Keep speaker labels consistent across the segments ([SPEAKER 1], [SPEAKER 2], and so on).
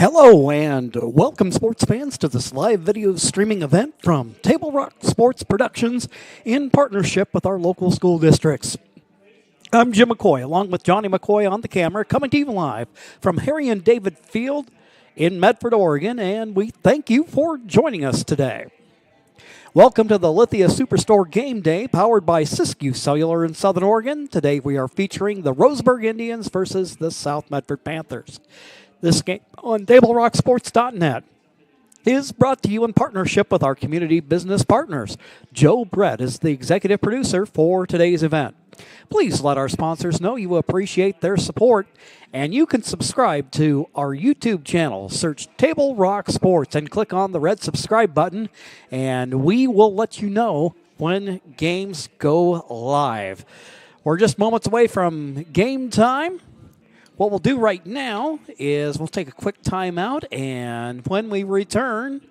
[SPEAKER 1] Hello and welcome sports fans to this live video streaming event from Table Rock Sports Productions in partnership with our local school districts. I'm Jim McCoy along with Johnny McCoy on the camera coming to you live from Harry and David Field in Medford, Oregon, and we thank you for joining us today. Welcome to the Lithia Superstore Game Day powered by Siskiyou Cellular in Southern Oregon. Today we are featuring the Roseburg Indians versus the South Medford Panthers. This game on TableRockSports.net is brought to you in partnership with our community business partners. Joe Brett is the executive producer for today's event. Please let our sponsors know you appreciate their support, and you can subscribe to our YouTube channel. Search Table Rock Sports and click on the red subscribe button, and we will let you know when games go live. We're just moments away from game time. What we'll do right now is we'll take a quick timeout, and when we return,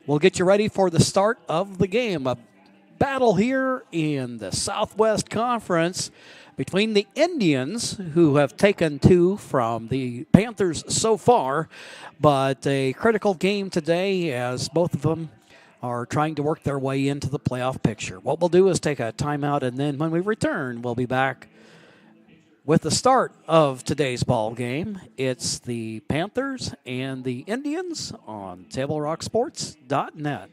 [SPEAKER 1] we'll get you ready for the start of the game. A battle here in the Southwest Conference between the Indians, who have taken two from the Panthers so far, but a critical game today as both of them are trying to work their way into the playoff picture. What we'll do is take a timeout, and then when we return, we'll be back with the start of today's ball game. It's the Panthers and the Indians on TableRockSports.net.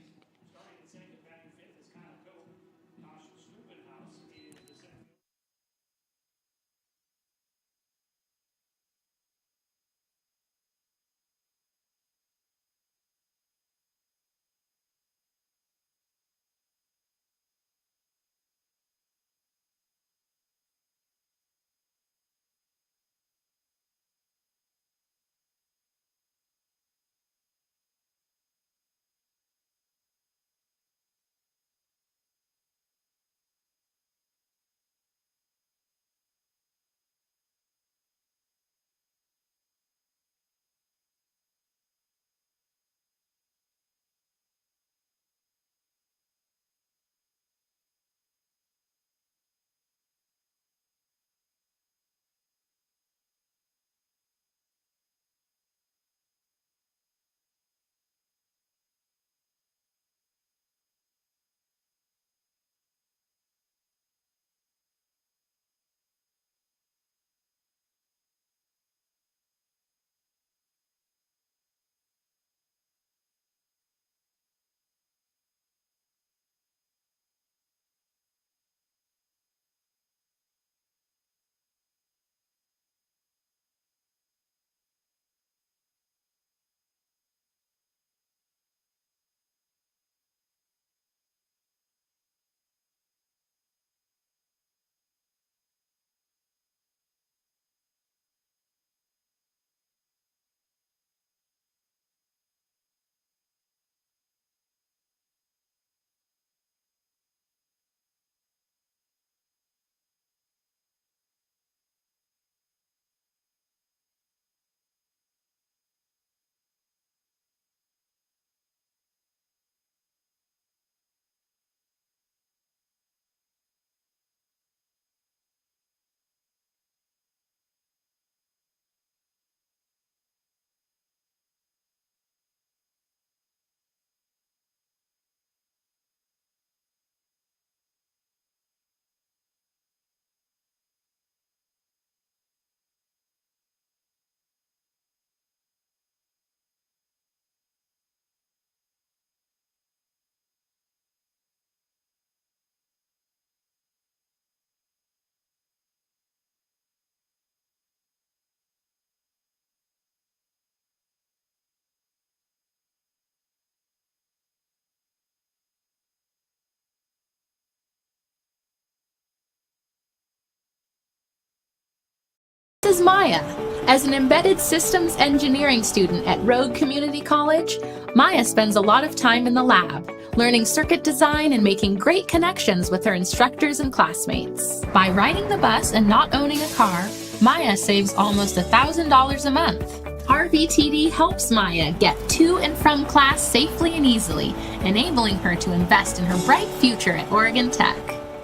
[SPEAKER 2] This is Maya. As an embedded systems engineering student at Rogue Community College, Maya spends a lot of time in the lab, learning circuit design and making great connections with her instructors and classmates. By riding the bus and not owning a car, Maya saves almost $1,000 a month. RVTD helps Maya get to and from class safely and easily, enabling her to invest in her bright future at Oregon Tech.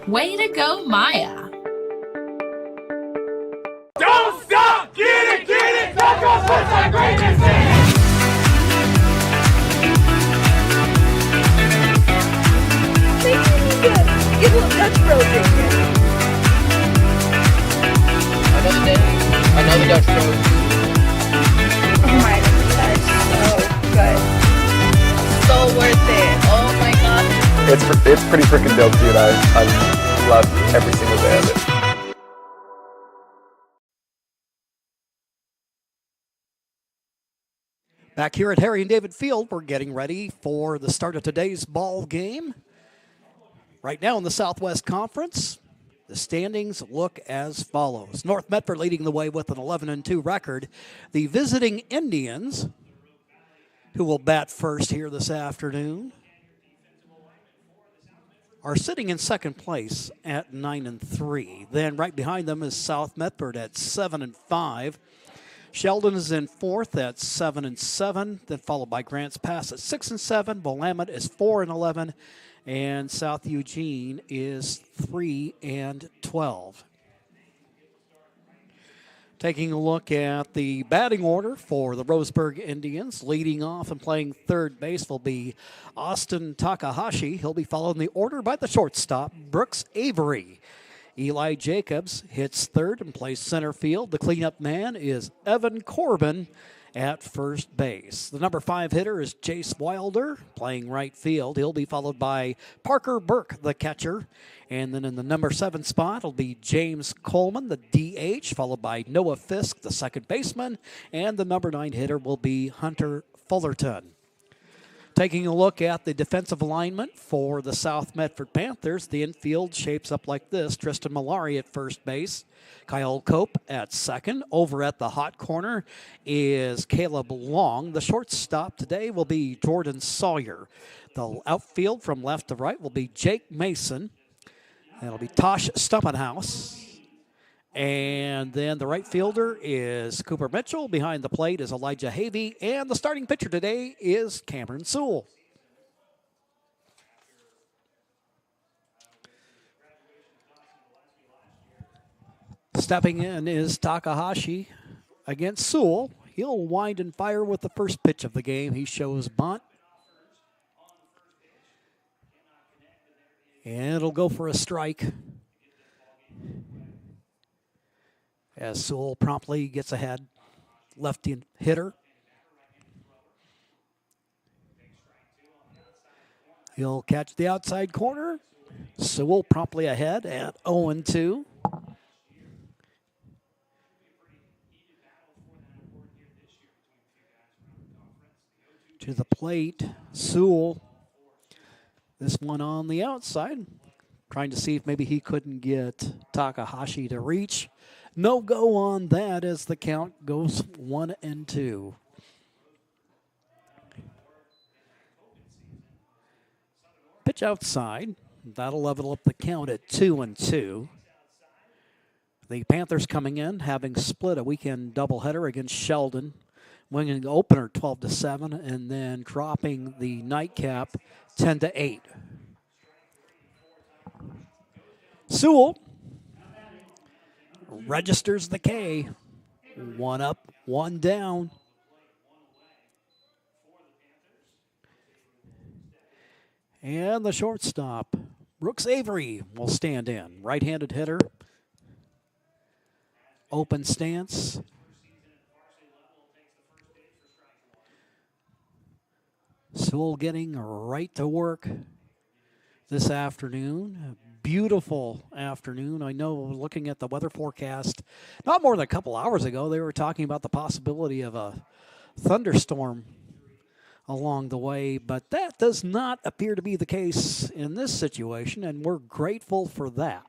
[SPEAKER 2] Way to go, Maya!
[SPEAKER 3] Don't stop! Get it! Talk on what's our greatness is! Dutch Bro ticket.
[SPEAKER 4] Another day, another Dutch Bro.
[SPEAKER 3] Oh my god, that is so good. So worth it. Oh my god.
[SPEAKER 5] It's pretty freaking dope, dude. I love every single day of it.
[SPEAKER 1] Back here at Harry and David Field, we're getting ready for the start of today's ball game. Right now in the Southwest Conference, the standings look as follows. North Medford leading the way with an 11-2 record. The visiting Indians, who will bat first here this afternoon, are sitting in second place at 9-3. Then right behind them is South Medford at 7-5. Sheldon is in fourth at 7-7, then followed by Grants Pass at 6-7. Willamette is 4-11, and South Eugene is 3-12. Taking a look at the batting order for the Roseburg Indians, leading off and playing third base will be Austin Takahashi. He'll be followed in the order by the shortstop, Brooks Avery. Eli Jacobs hits third and plays center field. The cleanup man is Evan Corbin at first base. The number 5 hitter is Jace Wilder playing right field. He'll be followed by Parker Burke, the catcher. And then in the number 7 spot will be James Coleman, the DH, followed by Noah Fisk, the second baseman. And the number 9 hitter will be Hunter Fullerton. Taking a look at the defensive alignment for the South Medford Panthers, the infield shapes up like this. Tristan Malari at first base. Kyle Cope at second. Over at the hot corner is Caleb Long. The shortstop today will be Jordan Sawyer. The outfield from left to right will be Jake Mason. That'll be Tosh Stuppenhouse. And then the right fielder is Cooper Mitchell. Behind the plate is Elijah Havey. And the starting pitcher today is Cameron Sewell. Stepping in is Takahashi against Sewell. He'll wind and fire with the first pitch of the game. He shows bunt. And it'll go for a strike, as Sewell promptly gets ahead. Lefty hitter. He'll catch the outside corner. Sewell promptly ahead at 0-2. To the plate, Sewell. This one on the outside. Trying to see if maybe he couldn't get Takahashi to reach. No go on that as the count goes 1-2. Pitch outside. That'll level up the count at 2-2. The Panthers coming in, having split a weekend doubleheader against Sheldon, winning the opener 12-7, and then dropping the nightcap 10-8. Sewell registers the K. 1 up, 1 down. And the shortstop, Brooks Avery, will stand in. Right-handed hitter. Open stance. Sewell getting right to work this afternoon. Beautiful afternoon. I know, looking at the weather forecast, not more than a couple hours ago, they were talking about the possibility of a thunderstorm along the way, but that does not appear to be the case in this situation, and we're grateful for that.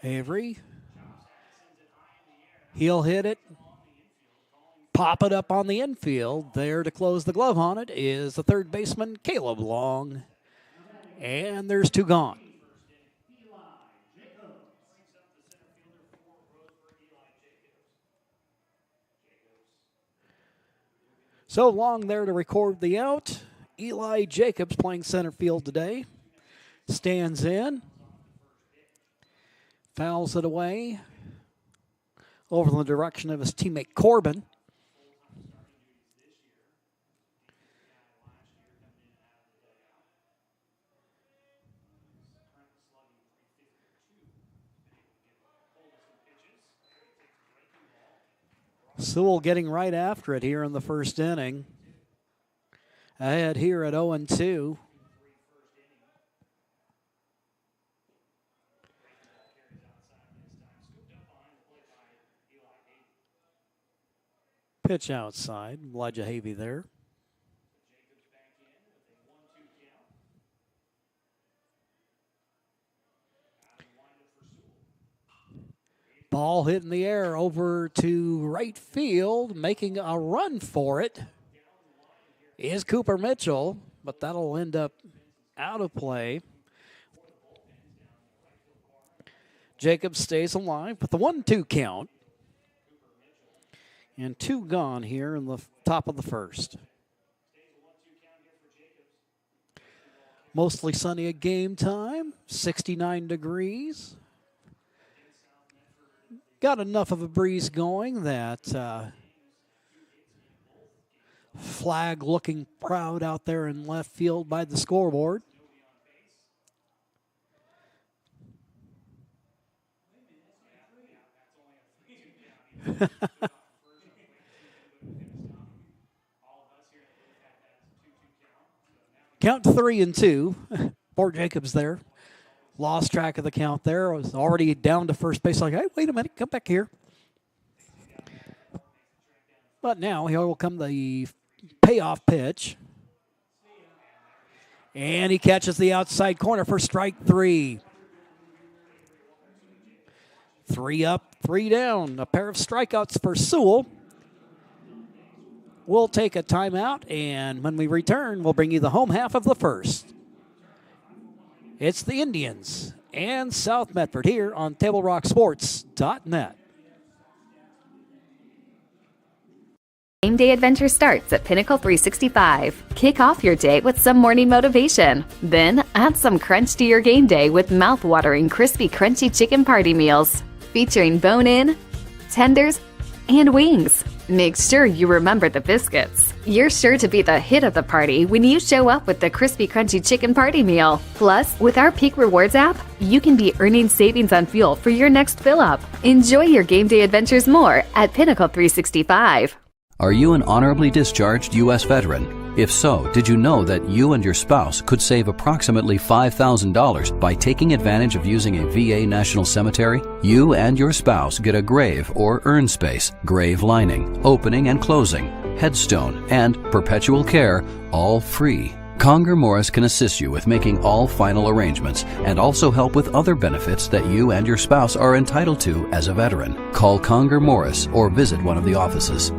[SPEAKER 1] Avery, he'll hit it, pop it up on the infield. There to close the glove on it is the third baseman, Caleb Long. And there's 2 gone. So Long there to record the out. Eli Jacobs, playing center field today, stands in. Fouls it away over in the direction of his teammate Corbin. Sewell getting right after it here in the first inning. Ahead here at 0-2. Pitch outside. Elijah Havey there. Ball hit in the air over to right field, making a run for it is Cooper Mitchell, but that'll end up out of play. Jacobs stays alive with the 1-2 count. And 2 gone here in the top of the first. Mostly sunny at game time, 69 degrees. Got enough of a breeze going that flag looking proud out there in left field by the scoreboard. Count 3-2 for Jacobs there. Lost track of the count there. Was already down to first base. Like, hey, wait a minute, come back here. But now here will come the payoff pitch. And he catches the outside corner for strike 3. 3 up, 3 down. A pair of strikeouts for Sewell. We'll take a timeout, and when we return, we'll bring you the home half of the first. It's the Indians and South Medford here on TableRockSports.net.
[SPEAKER 6] Game day adventure starts at Pinnacle 365. Kick off your day with some morning motivation. Then add some crunch to your game day with mouth-watering crispy crunchy chicken party meals. Featuring bone-in, tenders, and wings. Make sure you remember the biscuits. You're sure to be the hit of the party when you show up with the crispy crunchy chicken party meal. Plus, with our Peak Rewards app, you can be earning savings on fuel for your next fill-up. Enjoy your game day adventures more at Pinnacle 365.
[SPEAKER 7] Are you an honorably discharged U.S. veteran? If so, did you know that you and your spouse could save approximately $5,000 by taking advantage of using a VA National Cemetery? You and your spouse get a grave or urn space, grave lining, opening and closing, headstone, and perpetual care, all free. Conger Morris can assist you with making all final arrangements and also help with other benefits that you and your spouse are entitled to as a veteran. Call Conger Morris or visit one of the offices.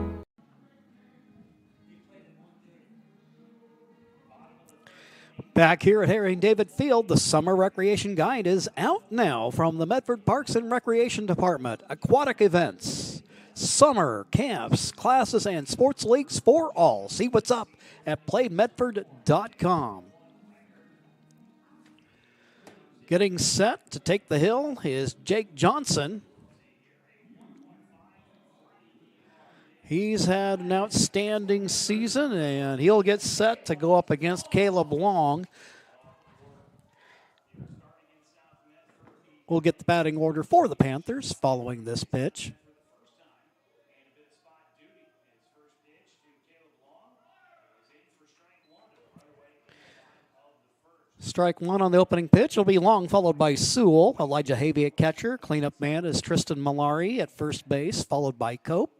[SPEAKER 1] Back here at Harry and David Field, the Summer Recreation Guide is out now from the Medford Parks and Recreation Department. Aquatic events, summer camps, classes, and sports leagues for all. See what's up at playmedford.com. Getting set to take the hill is Jake Johnson. He's had an outstanding season, and he'll get set to go up against Caleb Long. We'll get the batting order for the Panthers following this pitch. Strike 1 on the opening pitch will be Long, followed by Sewell. Elijah Havey at catcher. Cleanup man is Tristan Malari at first base, followed by Cope.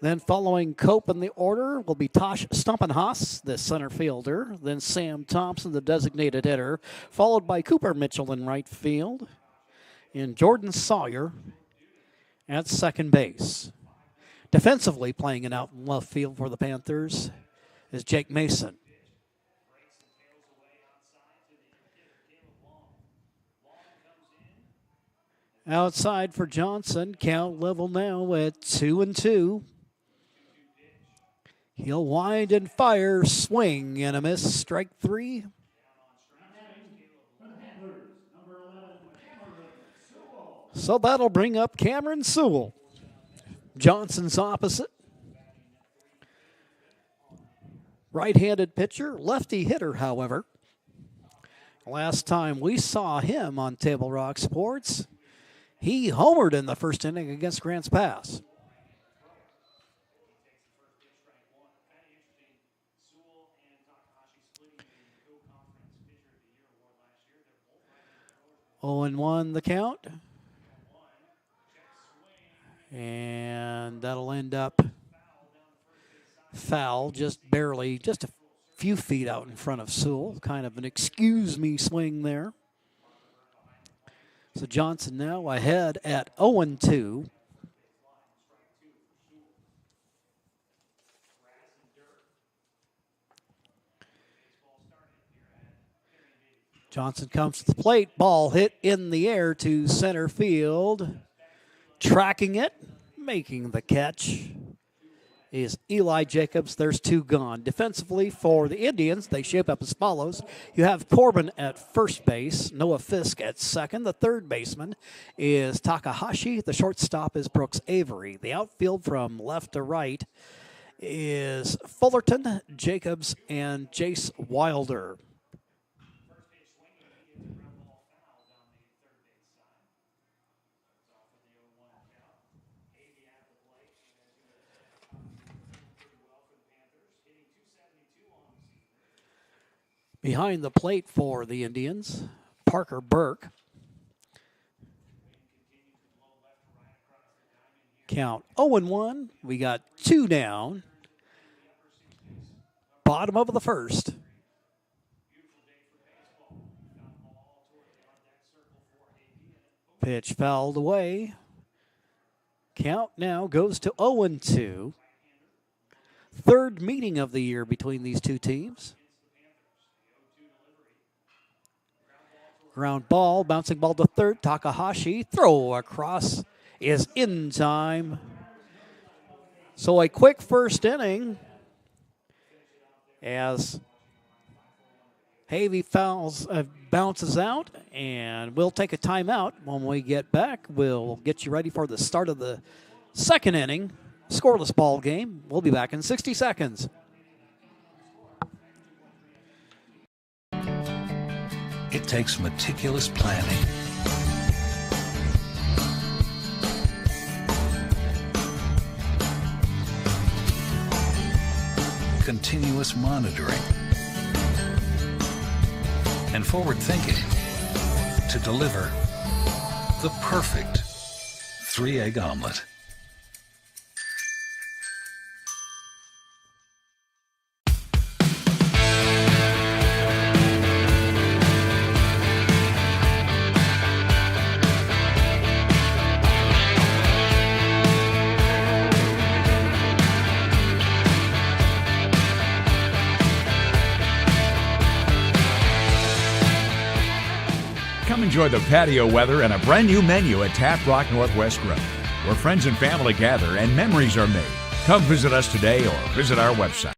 [SPEAKER 1] Then following Cope in the order will be Tosh Stumpenhaus, the center fielder. Then Sam Thompson, the designated hitter, followed by Cooper Mitchell in right field. And Jordan Sawyer at second base. Defensively playing it out in left field for the Panthers is Jake Mason. Outside for Johnson, count level now at 2-2. He'll wind and fire, swing and a miss, strike 3. So that'll bring up Cameron Sewell. Johnson's opposite. Right-handed pitcher, lefty hitter, however. Last time we saw him on Table Rock Sports, he homered in the first inning against Grants Pass. Oh, and 1 the count. And that'll end up foul, just barely, just a few feet out in front of Sewell. Kind of an excuse me swing there. So Johnson now ahead at 0-2. Johnson comes to the plate. Ball hit in the air to center field. Tracking it, making the catch is Eli Jacobs. There's 2 gone. Defensively for the Indians, they shape up as follows. You have Corbin at first base, Noah Fisk at second. The third baseman is Takahashi. The shortstop is Brooks Avery. The outfield from left to right is Fullerton, Jacobs, and Jace Wilder. Behind the plate for the Indians, Parker Burke. Count 0-1. We got 2 down. Bottom of the first. Pitch fouled away. Count now goes to 0-2. Third meeting of the year between these two teams. Ground ball, bouncing ball to third. Takahashi, throw across is in time. So a quick first inning as Havey bounces out, and we'll take a timeout. When we get back, we'll get you ready for the start of the second inning. Scoreless ball game. We'll be back in 60 seconds.
[SPEAKER 8] It takes meticulous planning, continuous monitoring, and forward thinking to deliver the perfect 3-egg omelet.
[SPEAKER 9] Come enjoy the patio weather and a brand new menu at Taft Rock Northwest Grill, where friends and family gather and memories are made. Come visit us today or visit our website.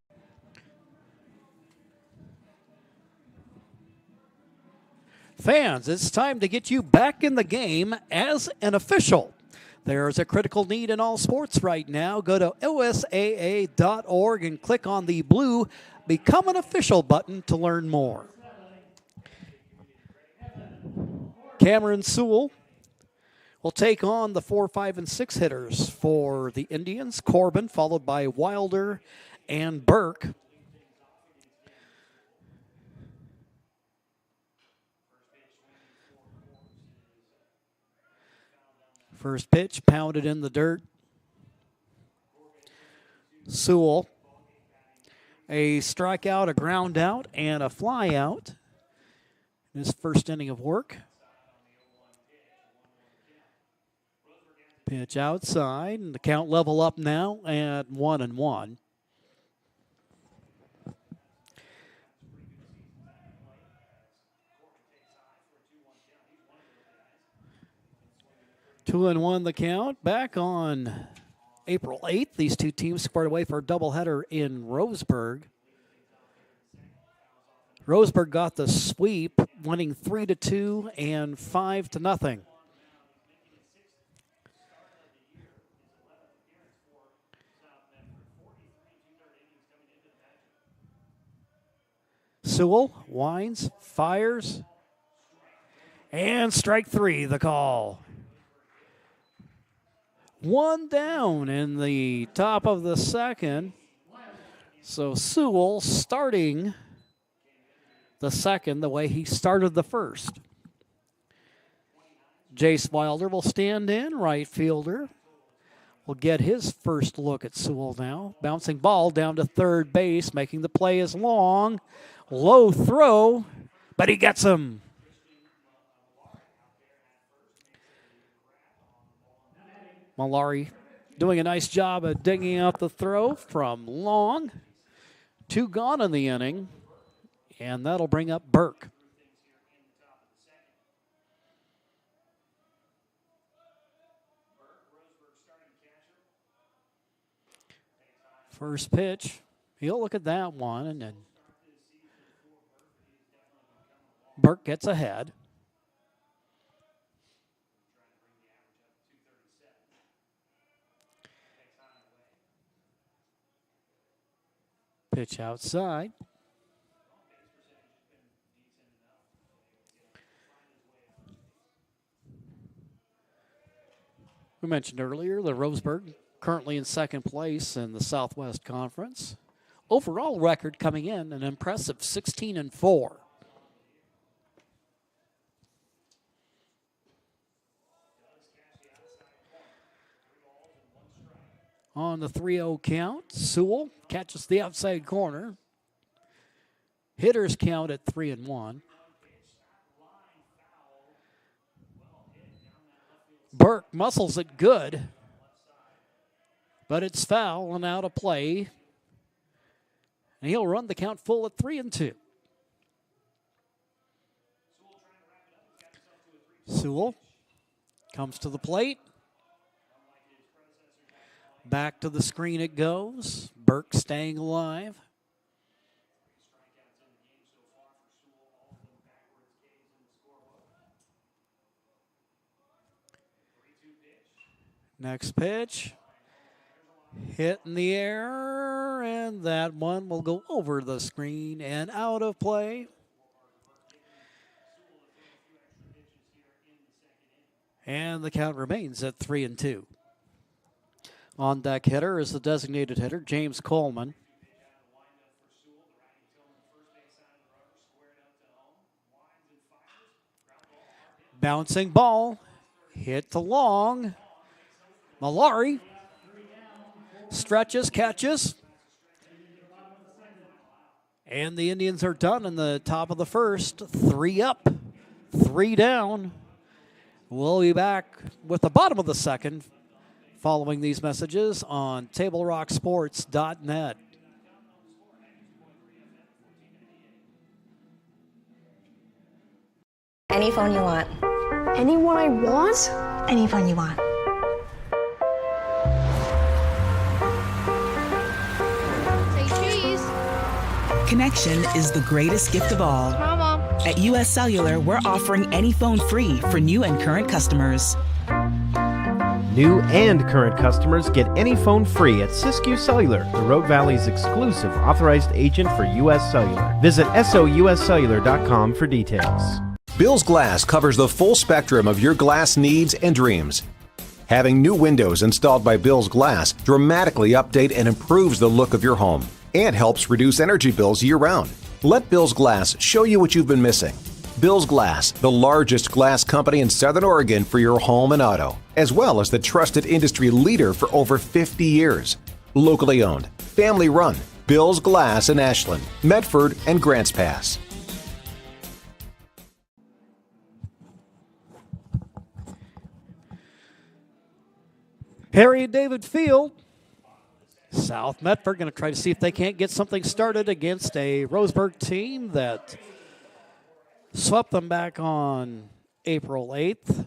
[SPEAKER 1] Fans, it's time to get you back in the game as an official. There's a critical need in all sports right now. Go to osaa.org and click on the blue Become an Official button to learn more. Cameron Sewell will take on the 4, 5, and 6 hitters for the Indians. Corbin, followed by Wilder and Burke. First pitch pounded in the dirt. Sewell, a strikeout, a ground out, and a fly out in his first inning of work. Pitch outside, and the count level up now at 1-1. Two and one the count. Back on April 8th. These two teams squared away for a doubleheader in Roseburg. Roseburg got the sweep, winning 3-2 and 5-0. Sewell winds, fires, and strike three, the call. One down in the top of the second. So Sewell starting the second the way he started the first. Jace Wilder will stand in, right fielder. Will get his first look at Sewell now. Bouncing ball down to third base, making the play as long. Low throw, but he gets him. Malari doing a nice job of digging out the throw from long. 2 gone in the inning, and that'll bring up Burke. First pitch, he'll look at that one, and then Burke gets ahead. Pitch outside. We mentioned earlier the Roseburg currently in second place in the Southwest Conference. Overall record coming in an impressive 16-4. On the 3-0 count, Sewell catches the outside corner. Hitters count at 3-1. Burke muscles it good, but it's foul and out of play. And he'll run the count full at 3-2. Sewell comes to the plate. Back to the screen it goes. Burke staying alive. Next pitch. Hit in the air, and that one will go over the screen and out of play. And the count remains at 3-2. On deck hitter is the designated hitter, James Coleman. Bouncing ball, hit to long. Malari stretches, catches. And the Indians are done in the top of the first. 3 up, 3 down. We'll be back with the bottom of the second following these messages on TableRockSports.net.
[SPEAKER 10] Any phone you want.
[SPEAKER 11] Any one I want?
[SPEAKER 10] Any phone you want.
[SPEAKER 12] Connection is the greatest gift of all.
[SPEAKER 11] Mama.
[SPEAKER 12] At US Cellular, we're offering any phone free for new and current customers.
[SPEAKER 13] New and current customers get any phone free at Siskiyou Cellular, the Rogue Valley's exclusive authorized agent for US Cellular. Visit souscellular.com for details.
[SPEAKER 14] Bill's Glass covers the full spectrum of your glass needs and dreams. Having new windows installed by Bill's Glass dramatically update and improves the look of your home and helps reduce energy bills year-round. Let Bill's Glass show you what you've been missing. Bill's Glass, the largest glass company in Southern Oregon for your home and auto, as well as the trusted industry leader for over 50 years. Locally owned, family run, Bill's Glass in Ashland, Medford, and Grants Pass.
[SPEAKER 1] Harry and David Field. South Medford going to try to see if they can't get something started against a Roseburg team that swept them back on April 8th.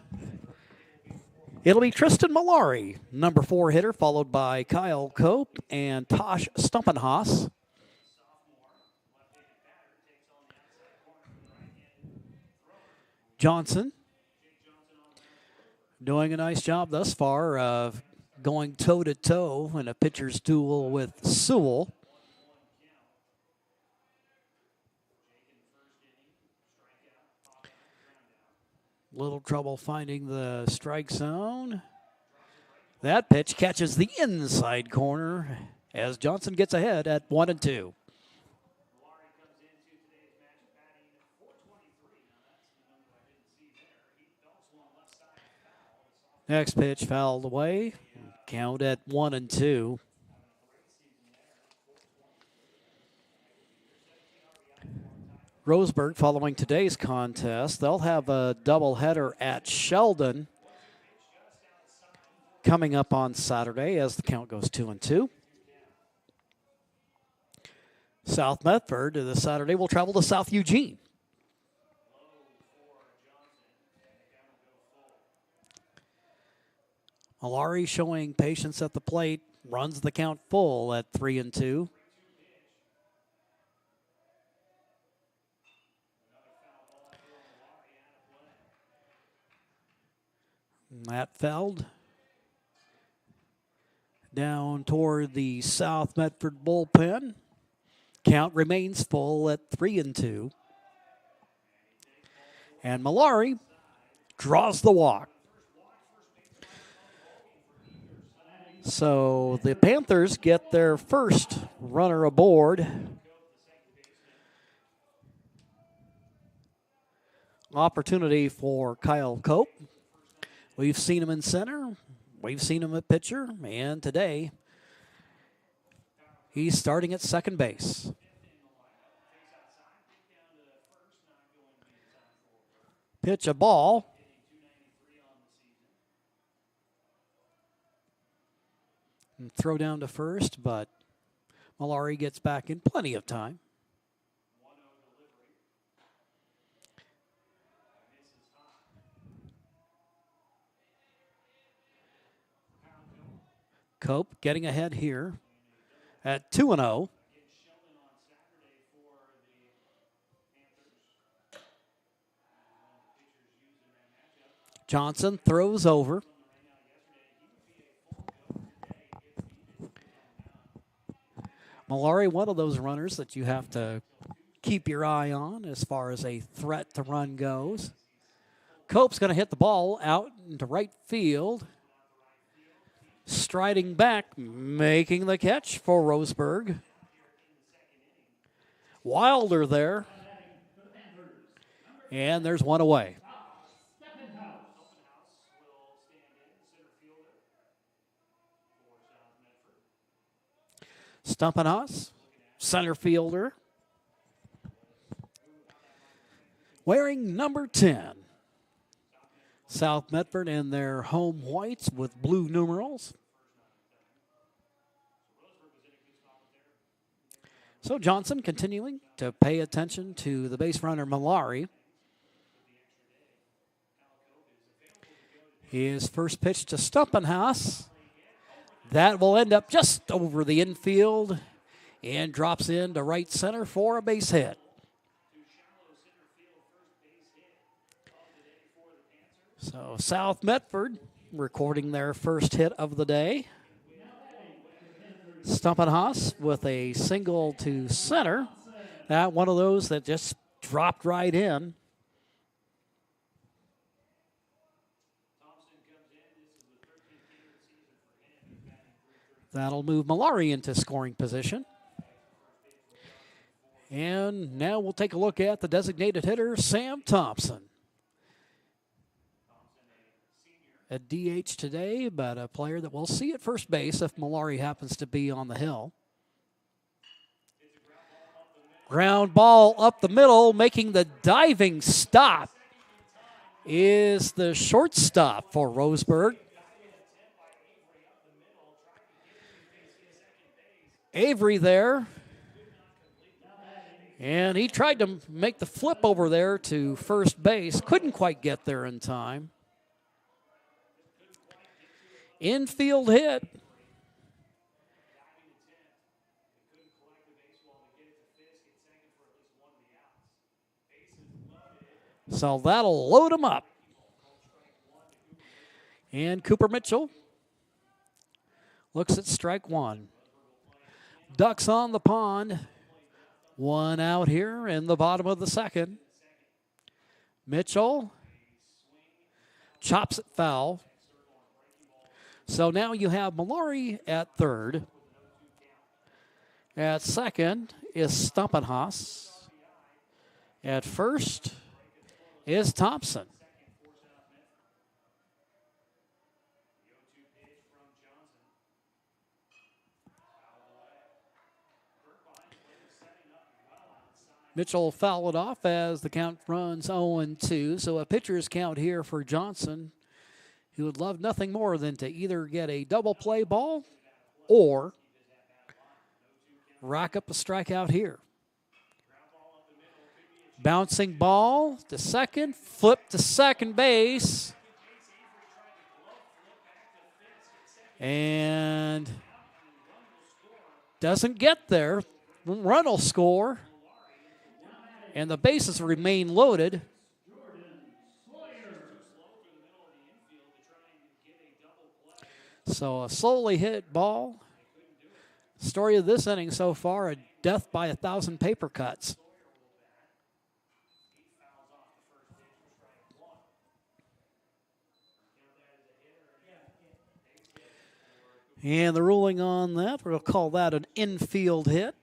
[SPEAKER 1] It'll be Tristan Malari, number 4 hitter, followed by Kyle Cope and Tosh Stumpenhaus. Johnson doing a nice job thus far of going toe-to-toe in a pitcher's duel with Sewell. Little trouble finding the strike zone. That pitch catches the inside corner as Johnson gets ahead at 1-2. Next pitch fouled away. Count at 1-2. Roseburg, following today's contest, they'll have a doubleheader at Sheldon coming up on Saturday as the count goes 2-2. South Medford this Saturday will travel to South Eugene. Malari showing patience at the plate, runs the count full at 3-2. Matfeld down toward the South Medford bullpen. Count remains full at 3-2. And Malari draws the walk. So the Panthers get their first runner aboard. Opportunity for Kyle Cope. We've seen him in center. We've seen him at pitcher. And today, he's starting at second base. Pitch a ball. And throw down to first, but Malari gets back in plenty of time. Cope getting ahead here at 2-0. Johnson throws over. Malari, one of those runners that you have to keep your eye on as far as a threat to run goes. Cope's going to hit the ball out into right field. Striding back, making the catch for Roseburg. Wilder there. And there's one away. Stumpenhaus, center fielder, wearing number 10. South Medford in their home whites with blue numerals. So Johnson continuing to pay attention to the base runner Malari. His first pitch to Stumpenhaus. That will end up just over the infield and drops into right center for a base hit. So South Medford recording their first hit of the day. Stumpenhaus with a single to center. That one of those that just dropped right in. That'll move Malari into scoring position. And now we'll take a look at the designated hitter, Sam Thompson. At DH today, but a player that we'll see at first base if Malari happens to be on the hill. Ground ball up the middle, making the diving stop is the shortstop for Roseburg. Avery there. And he tried to make the flip over there to first base. Couldn't quite get there in time. Infield hit. So that'll load him up. And Cooper Mitchell looks at strike one. Ducks on the pond. One out here in the bottom of the second. Mitchell chops it foul. So now you have Malari at third. At second is Stumpenhaus. At first is Thompson. Mitchell fouled it off as the count runs 0-2. So a pitcher's count here for Johnson, who would love nothing more than to either get a double play ball or rack up a strikeout here. Bouncing ball to second, flip to second base. And doesn't get there. Run will score. And the bases remain loaded. So a slowly hit ball. Story of this inning so far, a death by 1,000 paper cuts. And the ruling on that, we'll call that an infield hit.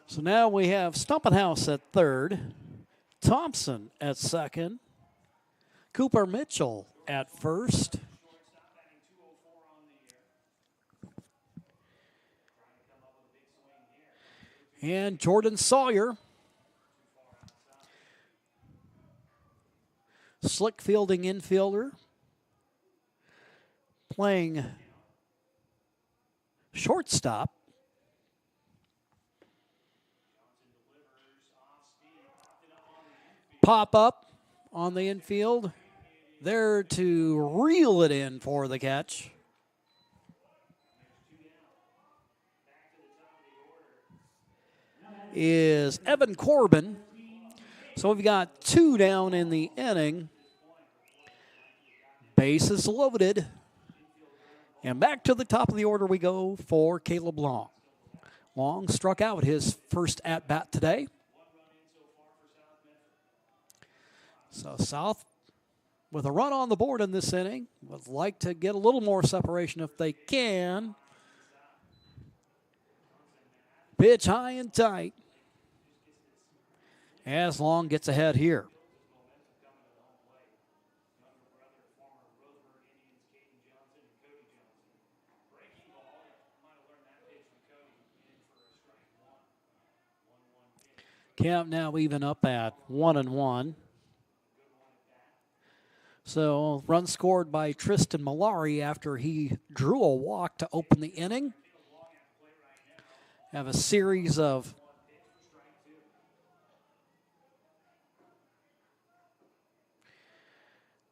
[SPEAKER 1] So now we have Stumpenhaus at third, Thompson at second, Cooper Mitchell at first, and Jordan Sawyer. Slick fielding infielder, playing shortstop. Pop up on the infield, there to reel it in for the catch. Is Evan Corbin. So we've got two down in the inning. Bases loaded. And back to the top of the order we go for Caleb Long. Long struck out his first at-bat today. So South, with a run on the board in this inning, would like to get a little more separation if they can. Pitch high and tight. As Long gets ahead here. Count now even up at 1-1. So run scored by Tristan Malari after he drew a walk to open the inning. Have a series of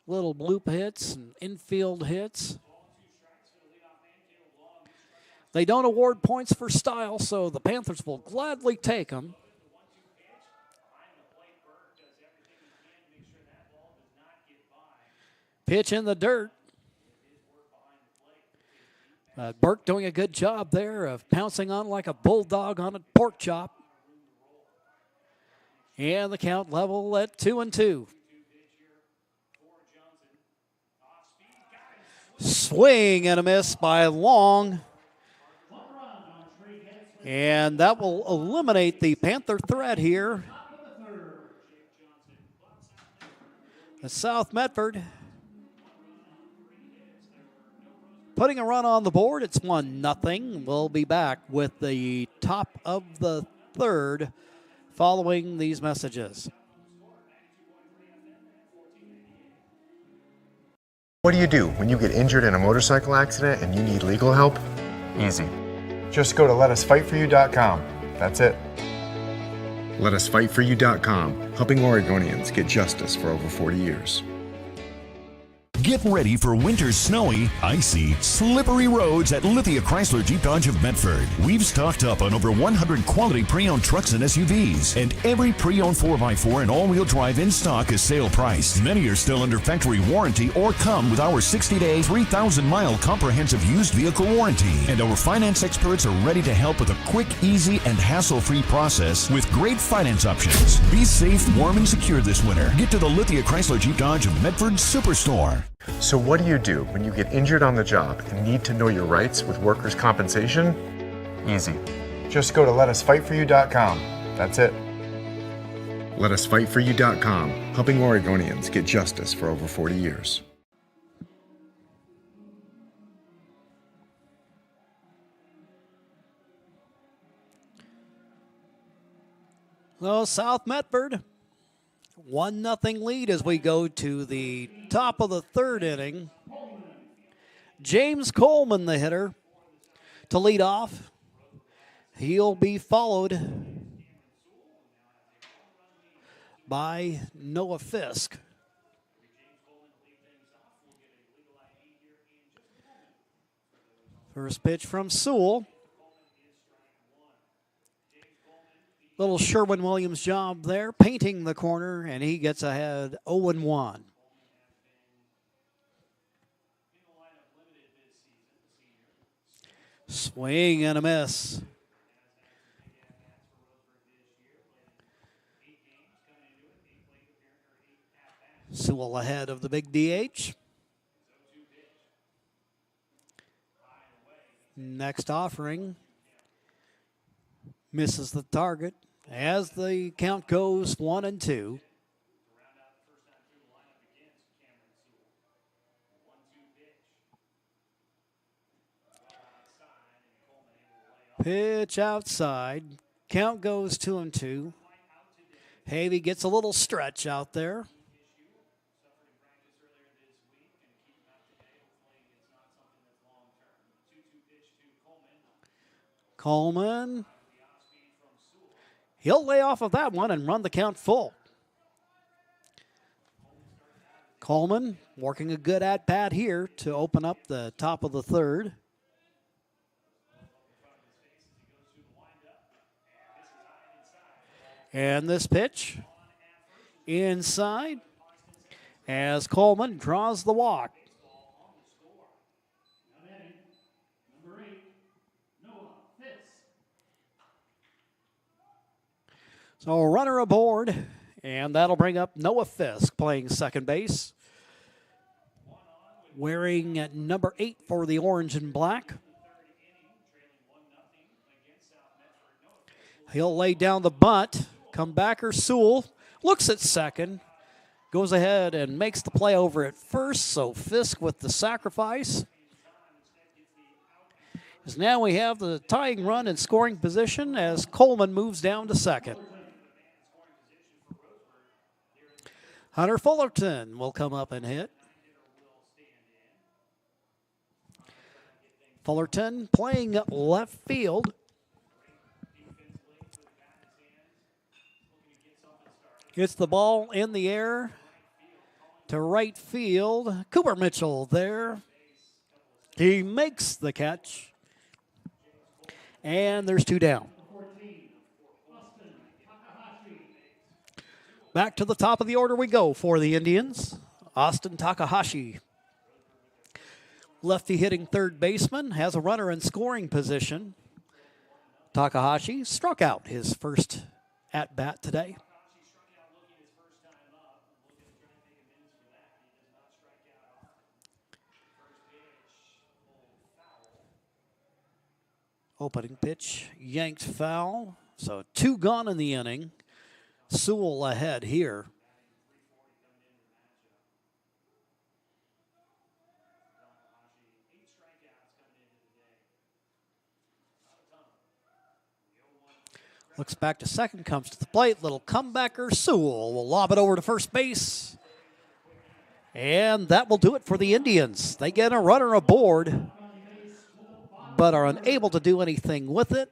[SPEAKER 1] little bloop hits and infield hits. They don't award points for style, so the Panthers will gladly take them. Pitch in the dirt. Burke doing a good job there of pouncing on like a bulldog on a pork chop. And the count level at 2-2. Swing and a miss by Long. And that will eliminate the Panther threat here. The South Medford putting a run on the board. It's 1-0. We'll be back with the top of the third following these messages.
[SPEAKER 15] What do you do when you get injured in a motorcycle accident and you need legal help? Easy. Just go to letusfightforyou.com. That's it. Letusfightforyou.com, helping Oregonians get justice for over 40 years.
[SPEAKER 16] Get ready for winter's snowy, icy, slippery roads at Lithia Chrysler Jeep Dodge of Medford. We've stocked up on over 100 quality pre-owned trucks and SUVs, and every pre-owned 4x4 and all-wheel drive in stock is sale price. Many are still under factory warranty or come with our 60-day, 3,000-mile comprehensive used vehicle warranty. And our finance experts are ready to help with a quick, easy, and hassle-free process with great finance options. Be safe, warm, and secure this winter. Get to the Lithia Chrysler Jeep Dodge of Medford Superstore.
[SPEAKER 15] So what do you do when you get injured on the job and need to know your rights with workers' compensation? Easy. Just go to letusfightforyou.com. That's it. Letusfightforyou.com, helping Oregonians get justice for over 40 years.
[SPEAKER 1] Well, South Medford, 1-0 lead as we go to the top of the third inning. James Coleman, the hitter, to lead off. He'll be followed by Noah Fisk. First pitch from Sewell. Little Sherwin-Williams job there, painting the corner, and he gets ahead 0-1. Swing and a miss. Sewell ahead of the big DH. Next offering misses the target as the count goes 1-2. Pitch outside. Count goes 2-2. Havey gets a little stretch out there. Coleman. He'll lay off of that one and run the count full. Coleman working a good at-bat here to open up the top of the third. And this pitch inside as Coleman draws the walk. So a runner aboard, and that'll bring up Noah Fisk playing second base. Wearing number 8 for the orange and black. He'll lay down the bunt. Comebacker Sewell looks at second. Goes ahead and makes the play over at first, so Fisk with the sacrifice. As now we have the tying run in scoring position as Coleman moves down to second. Hunter Fullerton will come up and hit. Fullerton playing left field. Gets the ball in the air to right field. Cooper Mitchell there. He makes the catch. And there's 2 down. Back to the top of the order we go for the Indians. Austin Takahashi. Lefty hitting third baseman, has a runner in scoring position. Takahashi struck out his first at-bat today. Opening pitch yanked foul. So 2 gone in the inning. Sewell ahead here. Looks back to second, comes to the plate. Little comebacker. Sewell will lob it over to first base. And that will do it for the Indians. They get a runner aboard, but are unable to do anything with it.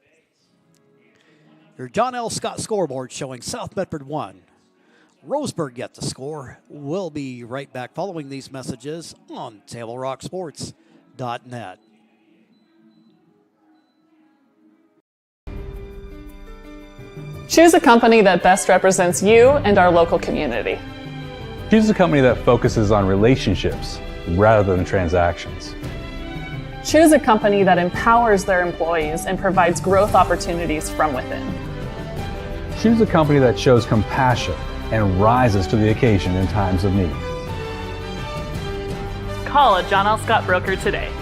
[SPEAKER 1] Your John L. Scott scoreboard showing South Medford 1. Roseburg yet to score. We'll be right back following these messages on TableRockSports.net.
[SPEAKER 17] Choose a company that best represents you and our local community.
[SPEAKER 18] Choose a company that focuses on relationships rather than transactions.
[SPEAKER 17] Choose a company that empowers their employees and provides growth opportunities from within.
[SPEAKER 18] Choose a company that shows compassion and rises to the occasion in times of need.
[SPEAKER 17] Call a John L. Scott broker today.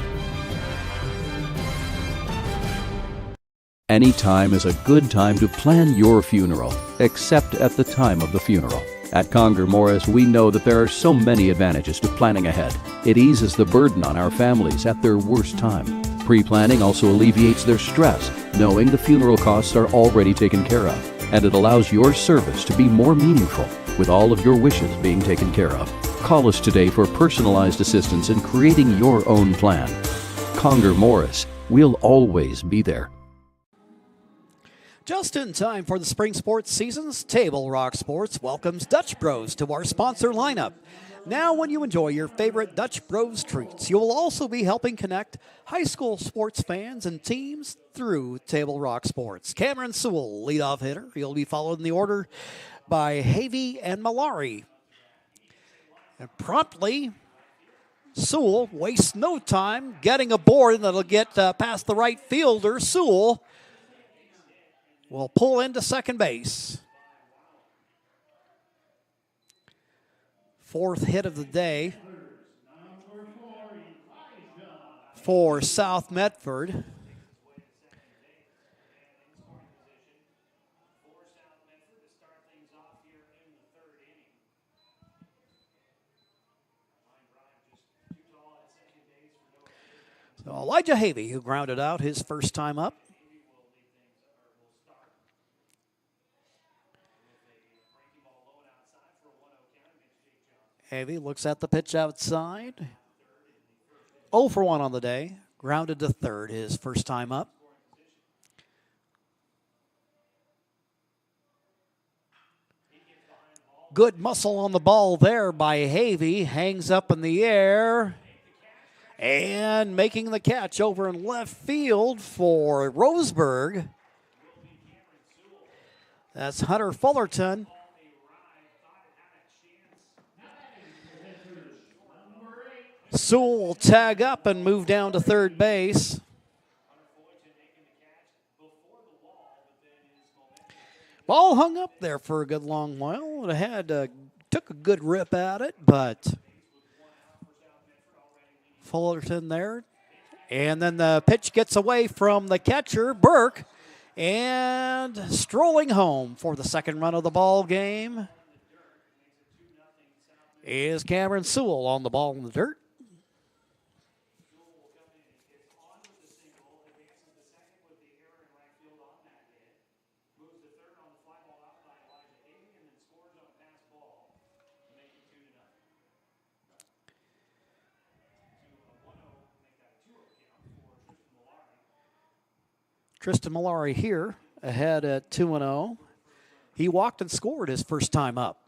[SPEAKER 7] Any time is a good time to plan your funeral, except at the time of the funeral. At Conger Morris, we know that there are so many advantages to planning ahead. It eases the burden on our families at their worst time. Pre-planning also alleviates their stress, knowing the funeral costs are already taken care of. And it allows your service to be more meaningful, with all of your wishes being taken care of. Call us today for personalized assistance in creating your own plan. Conger Morris, we'll always be there.
[SPEAKER 1] Just in time for the spring sports seasons, Table Rock Sports welcomes Dutch Bros to our sponsor lineup. Now, when you enjoy your favorite Dutch Bros treats, you will also be helping connect high school sports fans and teams through Table Rock Sports. Cameron Sewell, leadoff hitter. He'll be followed in the order by Havey and Malari. And promptly, Sewell wastes no time getting aboard, and that'll get past the right fielder. Sewell will pull into second base. Fourth hit of the day for South Medford. So Elijah Havey, who grounded out his first time up. Havey looks at the pitch outside. 0 for 1 on the day. Grounded to third his first time up. Good muscle on the ball there by Havey. Hangs up in the air. And making the catch over in left field for Roseburg. That's Hunter Fullerton. Sewell will tag up and move down to third base. Ball hung up there for a good long while. It had took a good rip at it, but Fullerton there. And then the pitch gets away from the catcher, Burke, and strolling home for the second run of the ball game is Cameron Sewell on the ball in the dirt. Tristan Malari here, ahead at 2-0. He walked and scored his first time up.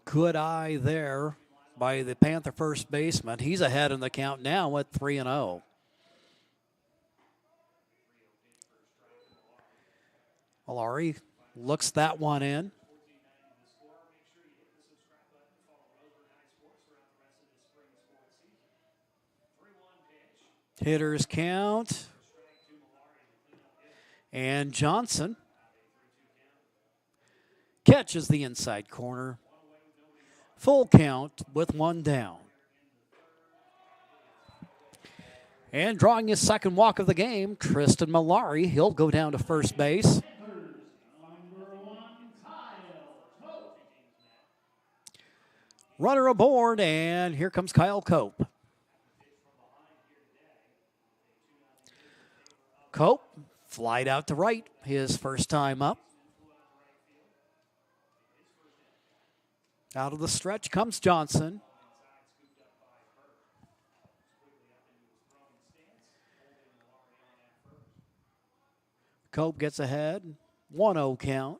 [SPEAKER 1] Good eye there by the Panther first baseman. He's ahead in the count now at 3-0. Malari looks that one in. Hitters count. And Johnson catches the inside corner. Full count with one down. And drawing his second walk of the game, Tristan Malari. He'll go down to first base. Runner aboard, and here comes Kyle Cope. Cope, flied out to right, his first time up. Out of the stretch comes Johnson. Cope gets ahead, 1-0 count.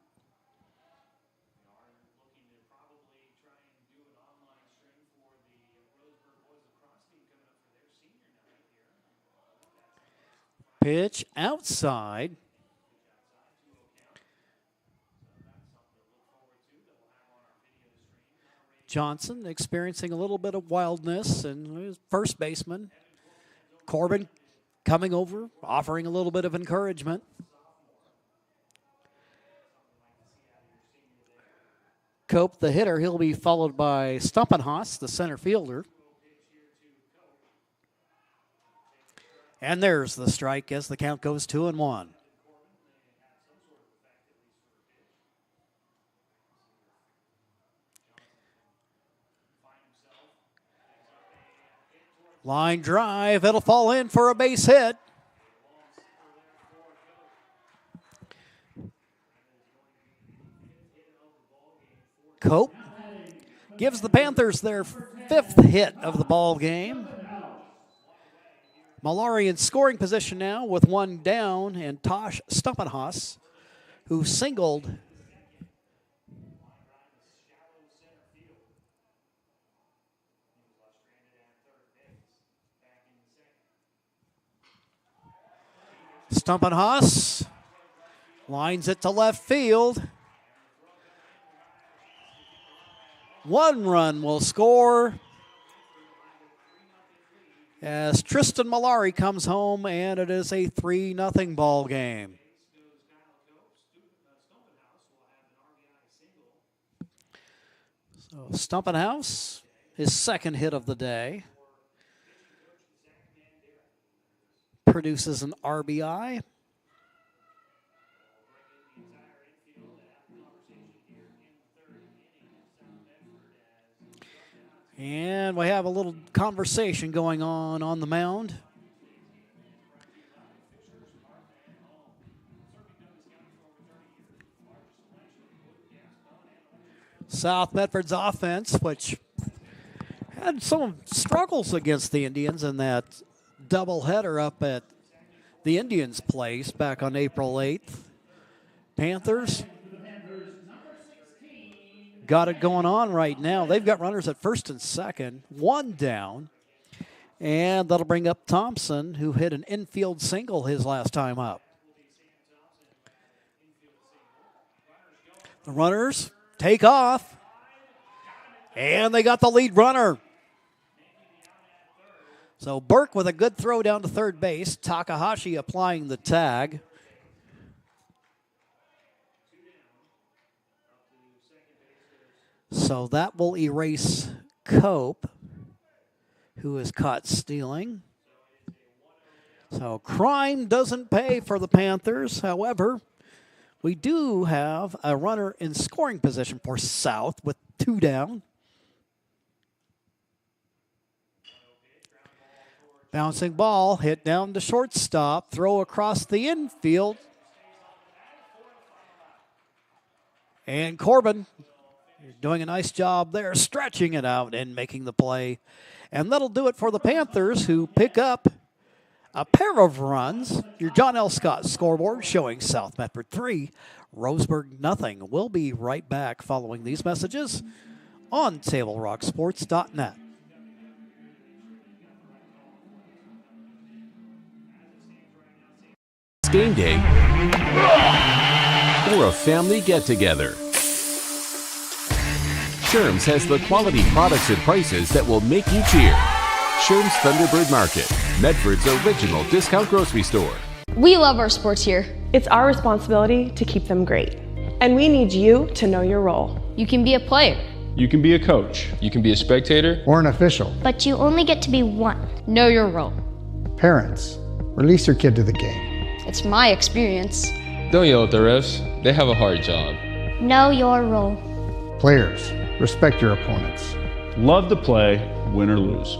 [SPEAKER 1] Pitch outside. Johnson experiencing a little bit of wildness, and his first baseman, Corbin, coming over, offering a little bit of encouragement. Cope, the hitter, he'll be followed by Stumpenhaus, the center fielder. And there's the strike as the count goes 2-1. Line drive, it'll fall in for a base hit. Cope gives the Panthers their 5th hit of the ball game. Malari in scoring position now with 1 down, and Tosh Stumpenhaus, who singled. Stumpenhaus lines it to left field. 1 run will score as Tristan Malari comes home, and it is a 3-0 ball game. So Stumpenhaus, his 2nd hit of the day, produces an RBI. And we have a little conversation going on the mound. South Medford's offense, which had some struggles against the Indians in that doubleheader up at the Indians' place back on April 8th. Panthers got it going on right now. They've got runners at first and second, 1 down. And that'll bring up Thompson, who hit an infield single his last time up. The runners take off. And they got the lead runner. So Burke with a good throw down to third base. Takahashi applying the tag. So that will erase Cope, who is caught stealing. So crime doesn't pay for the Panthers. However, we do have a runner in scoring position for South with 2 down. Bouncing ball, hit down to shortstop, throw across the infield. And Corbin doing a nice job there, stretching it out and making the play. And that'll do it for the Panthers, who pick up a pair of runs. Your John L. Scott scoreboard showing South Medford 3, Roseburg nothing. We'll be right back following these messages on TableRockSports.net.
[SPEAKER 19] Game day or a family get-together. Sherm's has the quality products and prices that will make you cheer. Sherm's Thunderbird Market, Medford's original discount grocery store.
[SPEAKER 11] We love our sports here.
[SPEAKER 20] It's our responsibility to keep them great. And we need you to know your role.
[SPEAKER 11] You can be a player.
[SPEAKER 21] You can be a coach. You can be a spectator.
[SPEAKER 22] Or an official.
[SPEAKER 11] But you only get to be one. Know your role.
[SPEAKER 22] Parents, release your kid to the game.
[SPEAKER 11] It's my experience.
[SPEAKER 21] Don't yell at the refs. They have a hard job.
[SPEAKER 11] Know your role.
[SPEAKER 22] Players, respect your opponents.
[SPEAKER 21] Love to play, win or lose.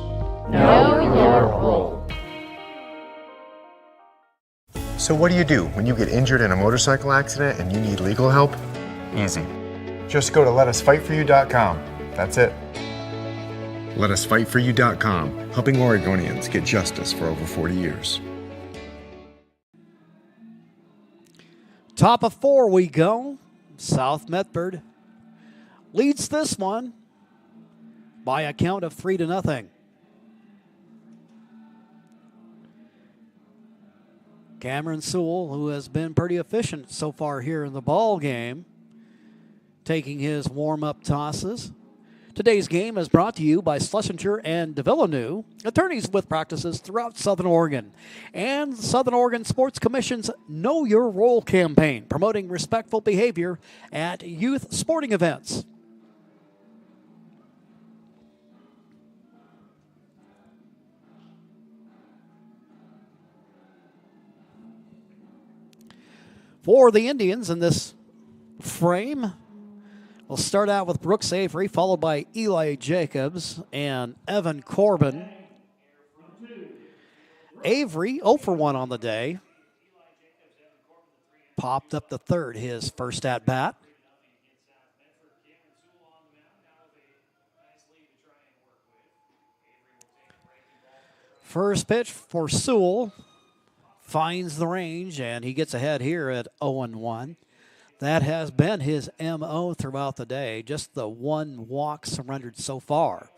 [SPEAKER 11] Know your role.
[SPEAKER 15] So what do when you get injured in a motorcycle accident and you need legal help? Easy. Just go to letusfightforyou.com. That's it. Letusfightforyou.com, helping Oregonians get justice for over 40 years.
[SPEAKER 1] Top of 4 we go. South Medford leads this one by a count of 3-0. Cameron Sewell, who has been pretty efficient so far here in the ball game, taking his warm-up tosses. Today's game is brought to you by Schlesinger and DeVilleneuve, attorneys with practices throughout Southern Oregon, and Southern Oregon Sports Commission's Know Your Role campaign, promoting respectful behavior at youth sporting events. For the Indians in this frame, we'll start out with Brooks Avery, followed by Eli Jacobs and Evan Corbin. Avery, 0 for 1 on the day. Popped up the third, his first at bat. First pitch for Sewell. Finds the range, and he gets ahead here at 0-1. That has been his MO throughout the day, just the one walk surrendered so far.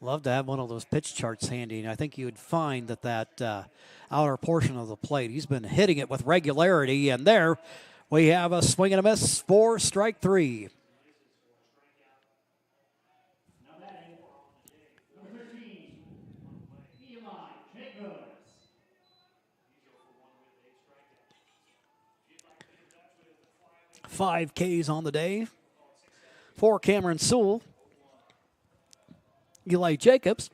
[SPEAKER 1] Love to have one of those pitch charts handy, and I think you would find that outer portion of the plate, he's been hitting it with regularity, and there we have a swing and a miss for strike 3. Five Ks on the day for Cameron Sewell. Eli Jacobs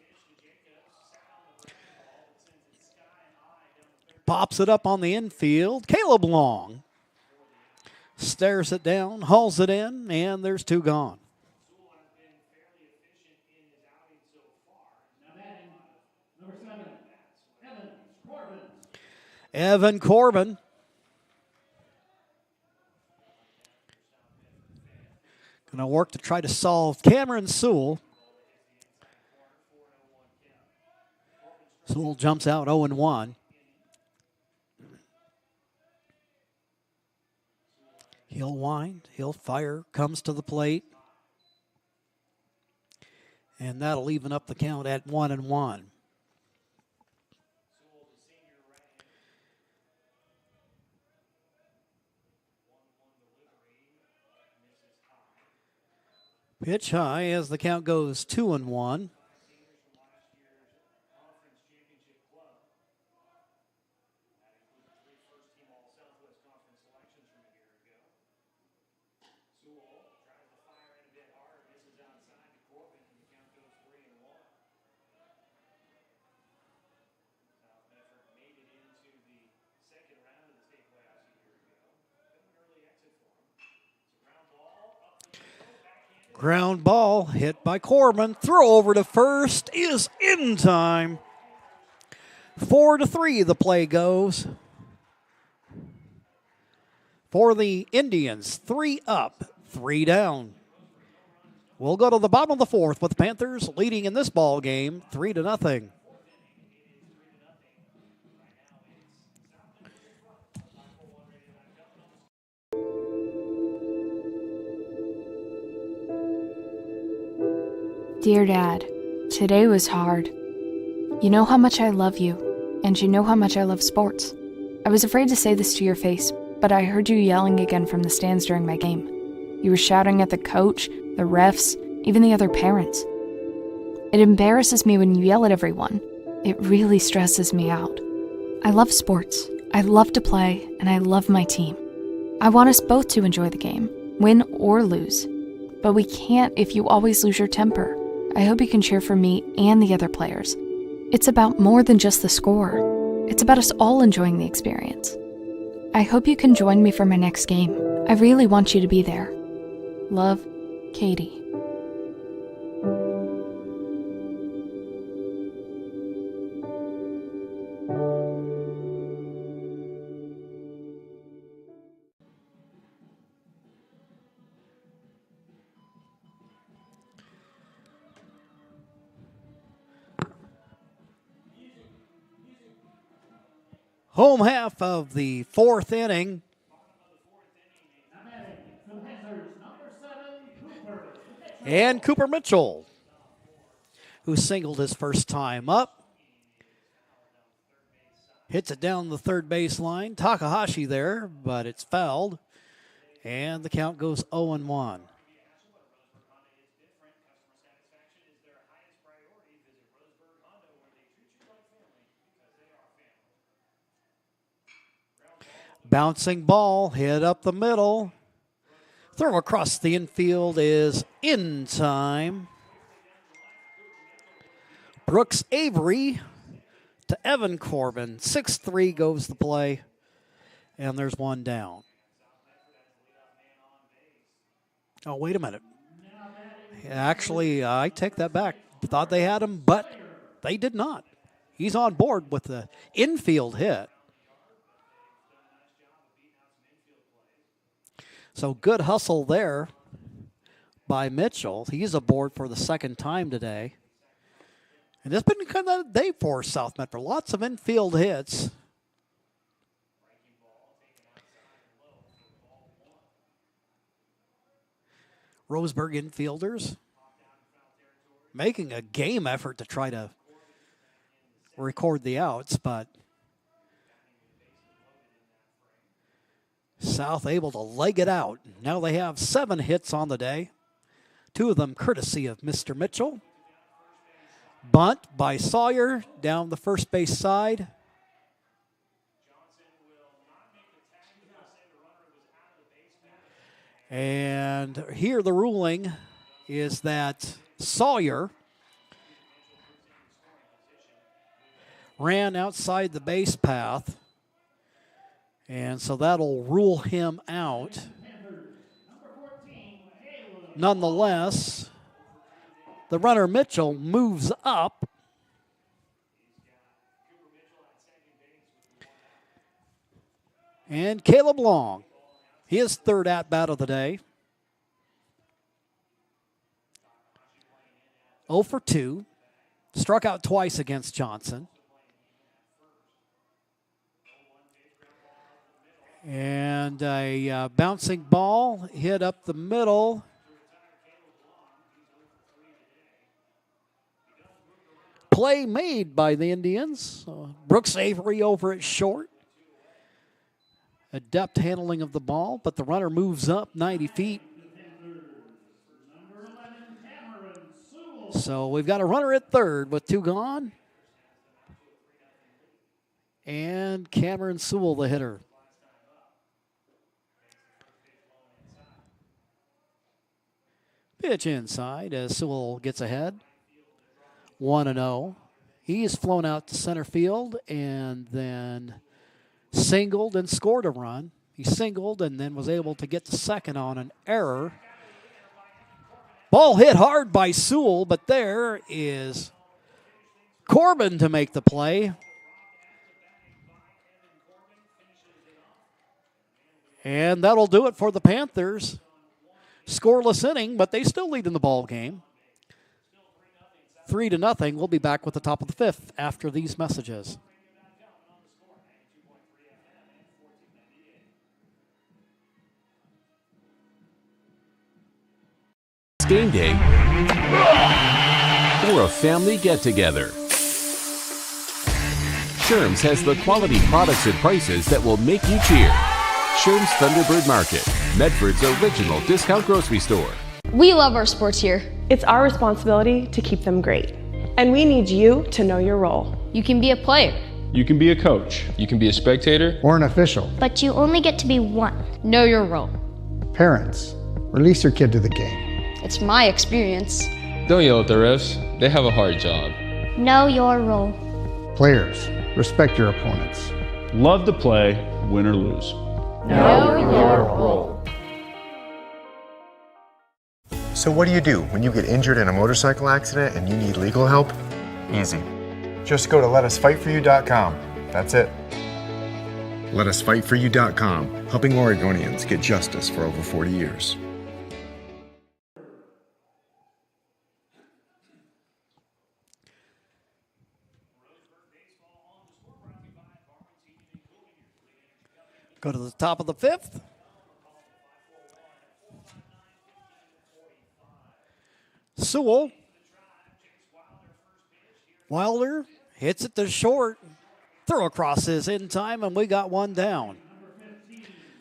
[SPEAKER 1] pops it up on the infield. Caleb Long stares it down, hauls it in, and there's 2 gone. Evan Corbin. Going to work to try to solve Cameron Sewell. Sewell jumps out 0-1. He'll wind, he'll fire, comes to the plate. And that'll even up the count at 1-1. Pitch high as the count goes 2-1. Ground ball hit by Corbin. Throw over to first is in time. 4-3 the play goes. For the Indians, 3 up, 3 down. We'll go to the bottom of the 4th with the Panthers leading in this ball game 3-0.
[SPEAKER 2] Dear Dad, today was hard. You know how much I love you, and you know how much I love sports. I was afraid to say this to your face, but I heard you yelling again from the stands during my game. You were shouting at the coach, the refs, even the other parents. It embarrasses me when you yell at everyone. It really stresses me out. I love sports, I love to play, and I love my team. I want us both to enjoy the game, win or lose. But we can't if you always lose your temper. I hope you can cheer for me and the other players. It's about more than just the score. It's about us all enjoying the experience. I hope you can join me for my next game. I really want you to be there. Love, Katie.
[SPEAKER 1] Home half of the fourth inning. And Cooper Mitchell, who singled his first time up, hits it down the third base line. Takahashi there, but it's fouled. And the count goes 0-1. Bouncing ball, hit up the middle. Throw across the infield is in time. Brooks Avery to Evan Corbin. 6-3 goes the play, and there's one down. Oh, wait a minute. Actually, I take that back. Thought they had him, but they did not. He's on board with the infield hit. So good hustle there by Mitchell. He's aboard for the second time today. And it's been kind of a day for South Medford. Lots of infield hits. Roseburg infielders making a game effort to try to record the outs, but South able to leg it out. Now they have 7 hits on the day, 2 of them courtesy of Mr. Mitchell. Bunt by Sawyer down the first base side. And here the ruling is that Sawyer ran outside the base path, and so that'll rule him out. Nonetheless, the runner Mitchell moves up. And Caleb Long, his third at-bat of the day. 0 for 2. Struck out twice against Johnson. And a bouncing ball hit up the middle. Play made by the Indians. Brooks Avery over at short. Adept handling of the ball, but the runner moves up 90 feet. So we've got a runner at third with 2 gone. And Cameron Sewell, the hitter. Pitch inside as Sewell gets ahead. 1-0. He's flown out to center field and then singled and scored a run. He singled and then was able to get to second on an error. Ball hit hard by Sewell, but there is Corbin to make the play. And that'll do it for the Panthers. Scoreless inning, but they still lead in the ball game. 3-0. We'll be back with the top of the 5th after these messages.
[SPEAKER 19] Game day or a family get-together. Sherm's has the quality products and prices that will make you cheer. Sherm's Thunderbird Market, Medford's original discount grocery store.
[SPEAKER 11] We love our sports here.
[SPEAKER 20] It's our responsibility to keep them great. And we need you to know your role.
[SPEAKER 11] You can be a player.
[SPEAKER 21] You can be a coach. You can be a spectator.
[SPEAKER 22] Or an official.
[SPEAKER 11] But you only get to be one. Know your role.
[SPEAKER 22] Parents, release your kid to the game.
[SPEAKER 11] It's my experience.
[SPEAKER 21] Don't yell at the refs. They have a hard job.
[SPEAKER 11] Know your role.
[SPEAKER 22] Players, respect your opponents.
[SPEAKER 21] Love to play, win or lose.
[SPEAKER 11] Know your role.
[SPEAKER 15] So what do when you get injured in a motorcycle accident and you need legal help? Easy. Just go to letusfightforyou.com. That's it. Letusfightforyou.com, helping Oregonians get justice for over 40 years.
[SPEAKER 1] Go to the top of the fifth. Sewell. Wilder hits it to short. Throw across is in time, and we got one down.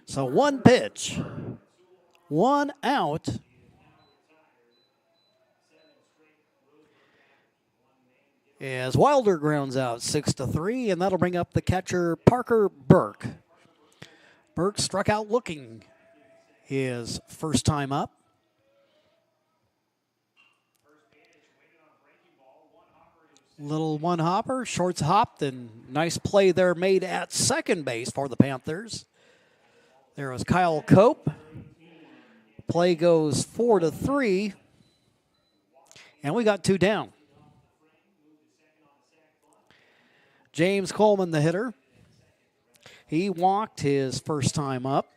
[SPEAKER 1] So one pitch, one out. As Wilder grounds out 6-3, and that'll bring up the catcher Parker Burke. Burke struck out looking his first time up. Little one hopper, shorts hopped, and nice play there made at second base for the Panthers. There was Kyle Cope. Play goes 4-3, and we got two down. James Coleman, the hitter. He walked his first time up.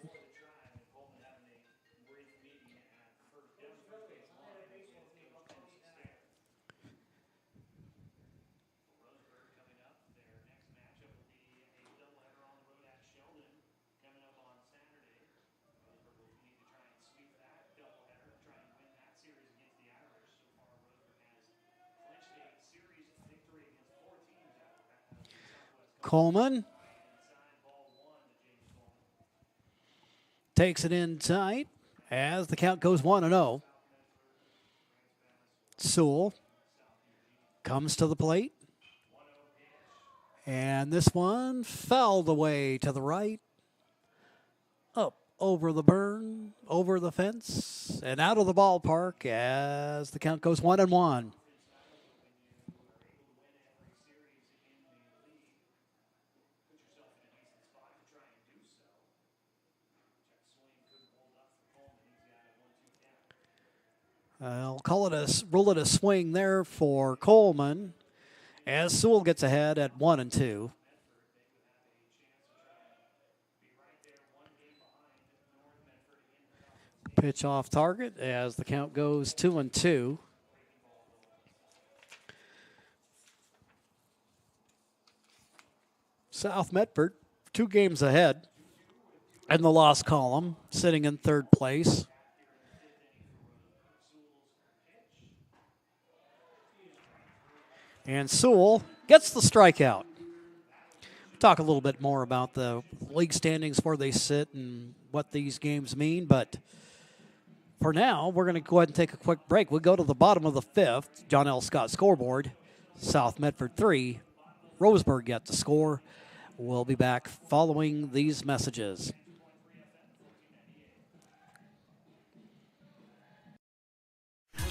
[SPEAKER 1] Coleman takes it in tight as the count goes 1-0. Sewell comes to the plate. And this one fouled away to the right. Up over the burn, over the fence, and out of the ballpark as the count goes 1-1. I'll rule it a swing there for Coleman as Sewell gets ahead at 1-2. Pitch off target as the count goes 2-2. South Medford, 2 games ahead in the loss column, sitting in third place. And Sewell gets the strikeout. We'll talk a little bit more about the league standings, where they sit and what these games mean. But for now, we're going to go ahead and take a quick break. We go to the bottom of the fifth. John L. Scott scoreboard. South Medford 3. Roseburg yet to score. We'll be back following these messages.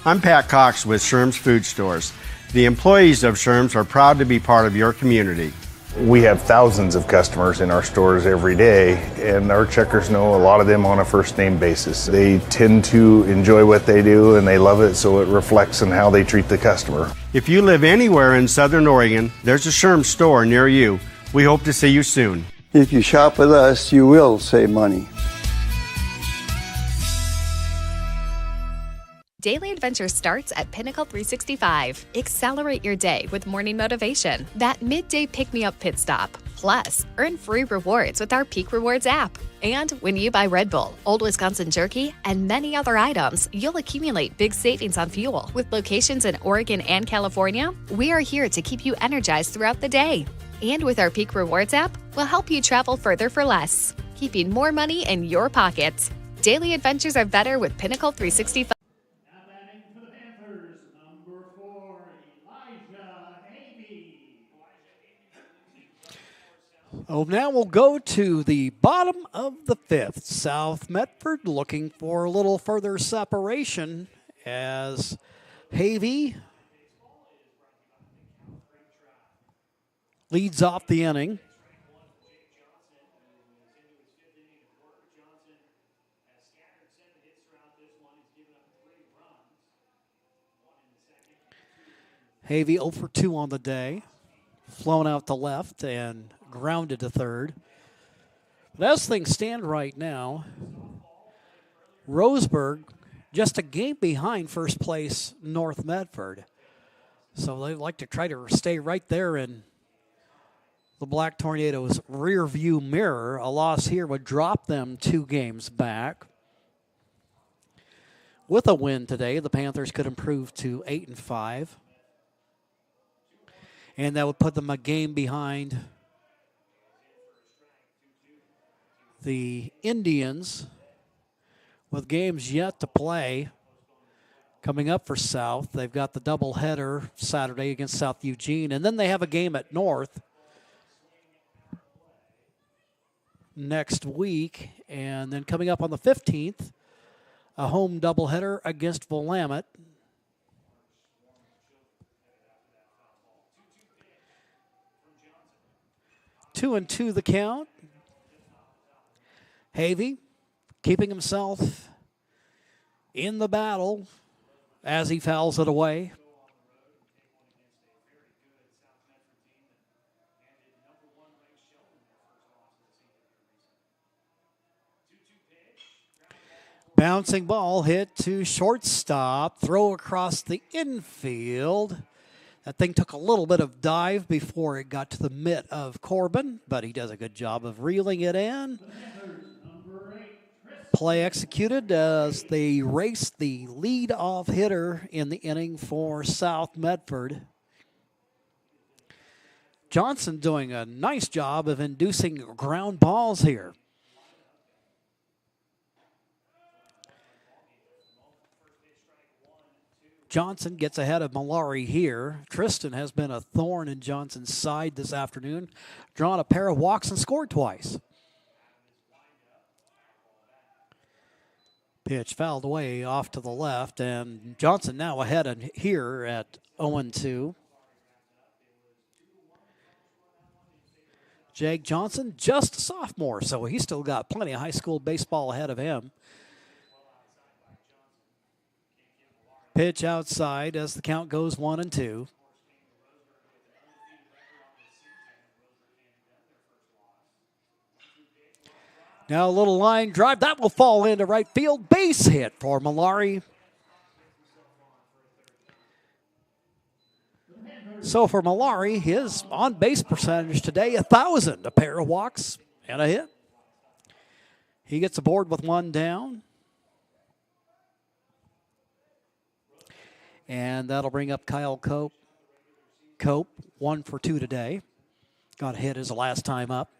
[SPEAKER 3] I'm Pat Cox with Sherm's Food Stores. The employees of Sherm's are proud to be part of your community.
[SPEAKER 4] We have thousands of customers in our stores every day, and our checkers know a lot of them on a first-name basis. They tend to enjoy what they do, and they love it, so it reflects in how they treat the customer.
[SPEAKER 3] If you live anywhere in Southern Oregon, there's a Sherm's store near you. We hope to see you soon.
[SPEAKER 23] If you shop with us, you will save money.
[SPEAKER 6] Daily adventure starts at Pinnacle 365. Accelerate your day with morning motivation, that midday pick-me-up pit stop. Plus, earn free rewards with our Peak Rewards app. And when you buy Red Bull, Old Wisconsin Jerky, and many other items, you'll accumulate big savings on fuel. With locations in Oregon and California, we are here to keep you energized throughout the day. And with our Peak Rewards app, we'll help you travel further for less, keeping more money in your pockets. Daily adventures are better with Pinnacle 365.
[SPEAKER 1] Oh, now we'll go to the bottom of the fifth. South Medford looking for a little further separation as Havey leads off the inning. Havey 0 for 2 on the day. Flown out to left and grounded to third. But as things stand right now, Roseburg just a game behind first place North Medford. So they like to try to stay right there in the Black Tornadoes' rear view mirror. A loss here would drop them 2 games back. With a win today, the Panthers could improve to 8-5. And that would put them a game behind the Indians, with games yet to play coming up for South. They've got the doubleheader Saturday against South Eugene, and then they have a game at North next week. And then coming up on the 15th, a home doubleheader against Willamette. Two and two the count. Havey keeping himself in the battle as he fouls it away. Bouncing ball hit to shortstop. Throw across the infield. That thing took a little bit of dive before it got to the mitt of Corbin, but he does a good job of reeling it in. Play executed as they race the lead-off hitter in the inning for South Medford. Johnson doing a nice job of inducing ground balls here. Johnson gets ahead of Malari here. Tristan has been a thorn in Johnson's side this afternoon, drawn a pair of walks and scored twice. Pitch fouled away off to the left, and Johnson now ahead here at 0-2. Jake Johnson, just a sophomore, so he's still got plenty of high school baseball ahead of him. Pitch outside as the count goes 1-2. Now a little line drive. That will fall into right field. Base hit for Malari. So for Malari, his on-base percentage today, 1,000. A pair of walks and a hit. He gets aboard with one down. And that'll bring up Kyle Cope. Cope, 1 for 2 today. Got a hit his last time up.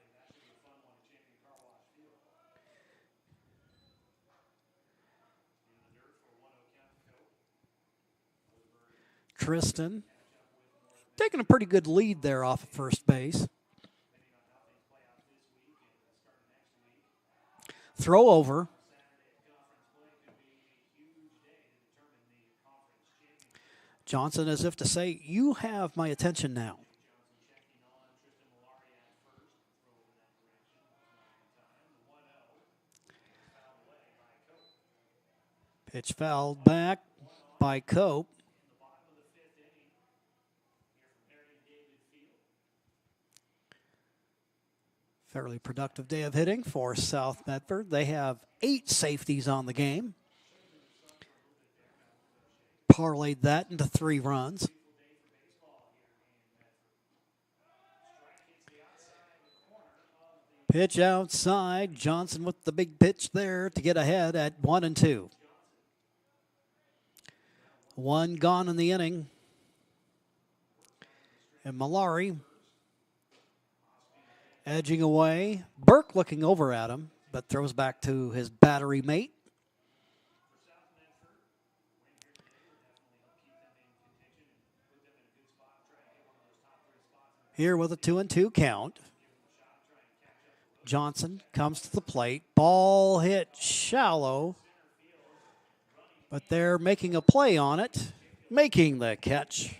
[SPEAKER 1] Tristan taking a pretty good lead there off of first base. Throw over. Johnson, as if to say, you have my attention now. Pitch fouled back by Cope. Fairly productive day of hitting for South Medford. They have 8 safeties on the game. Parlayed that into 3 runs. Pitch outside. Johnson with the big pitch there to get ahead at 1-2. 1 gone in the inning. And Malari edging away. Burke looking over at him, but throws back to his battery mate. Here with a 2-2 count. Johnson comes to the plate. Ball hit shallow, but they're making a play on it. Making the catch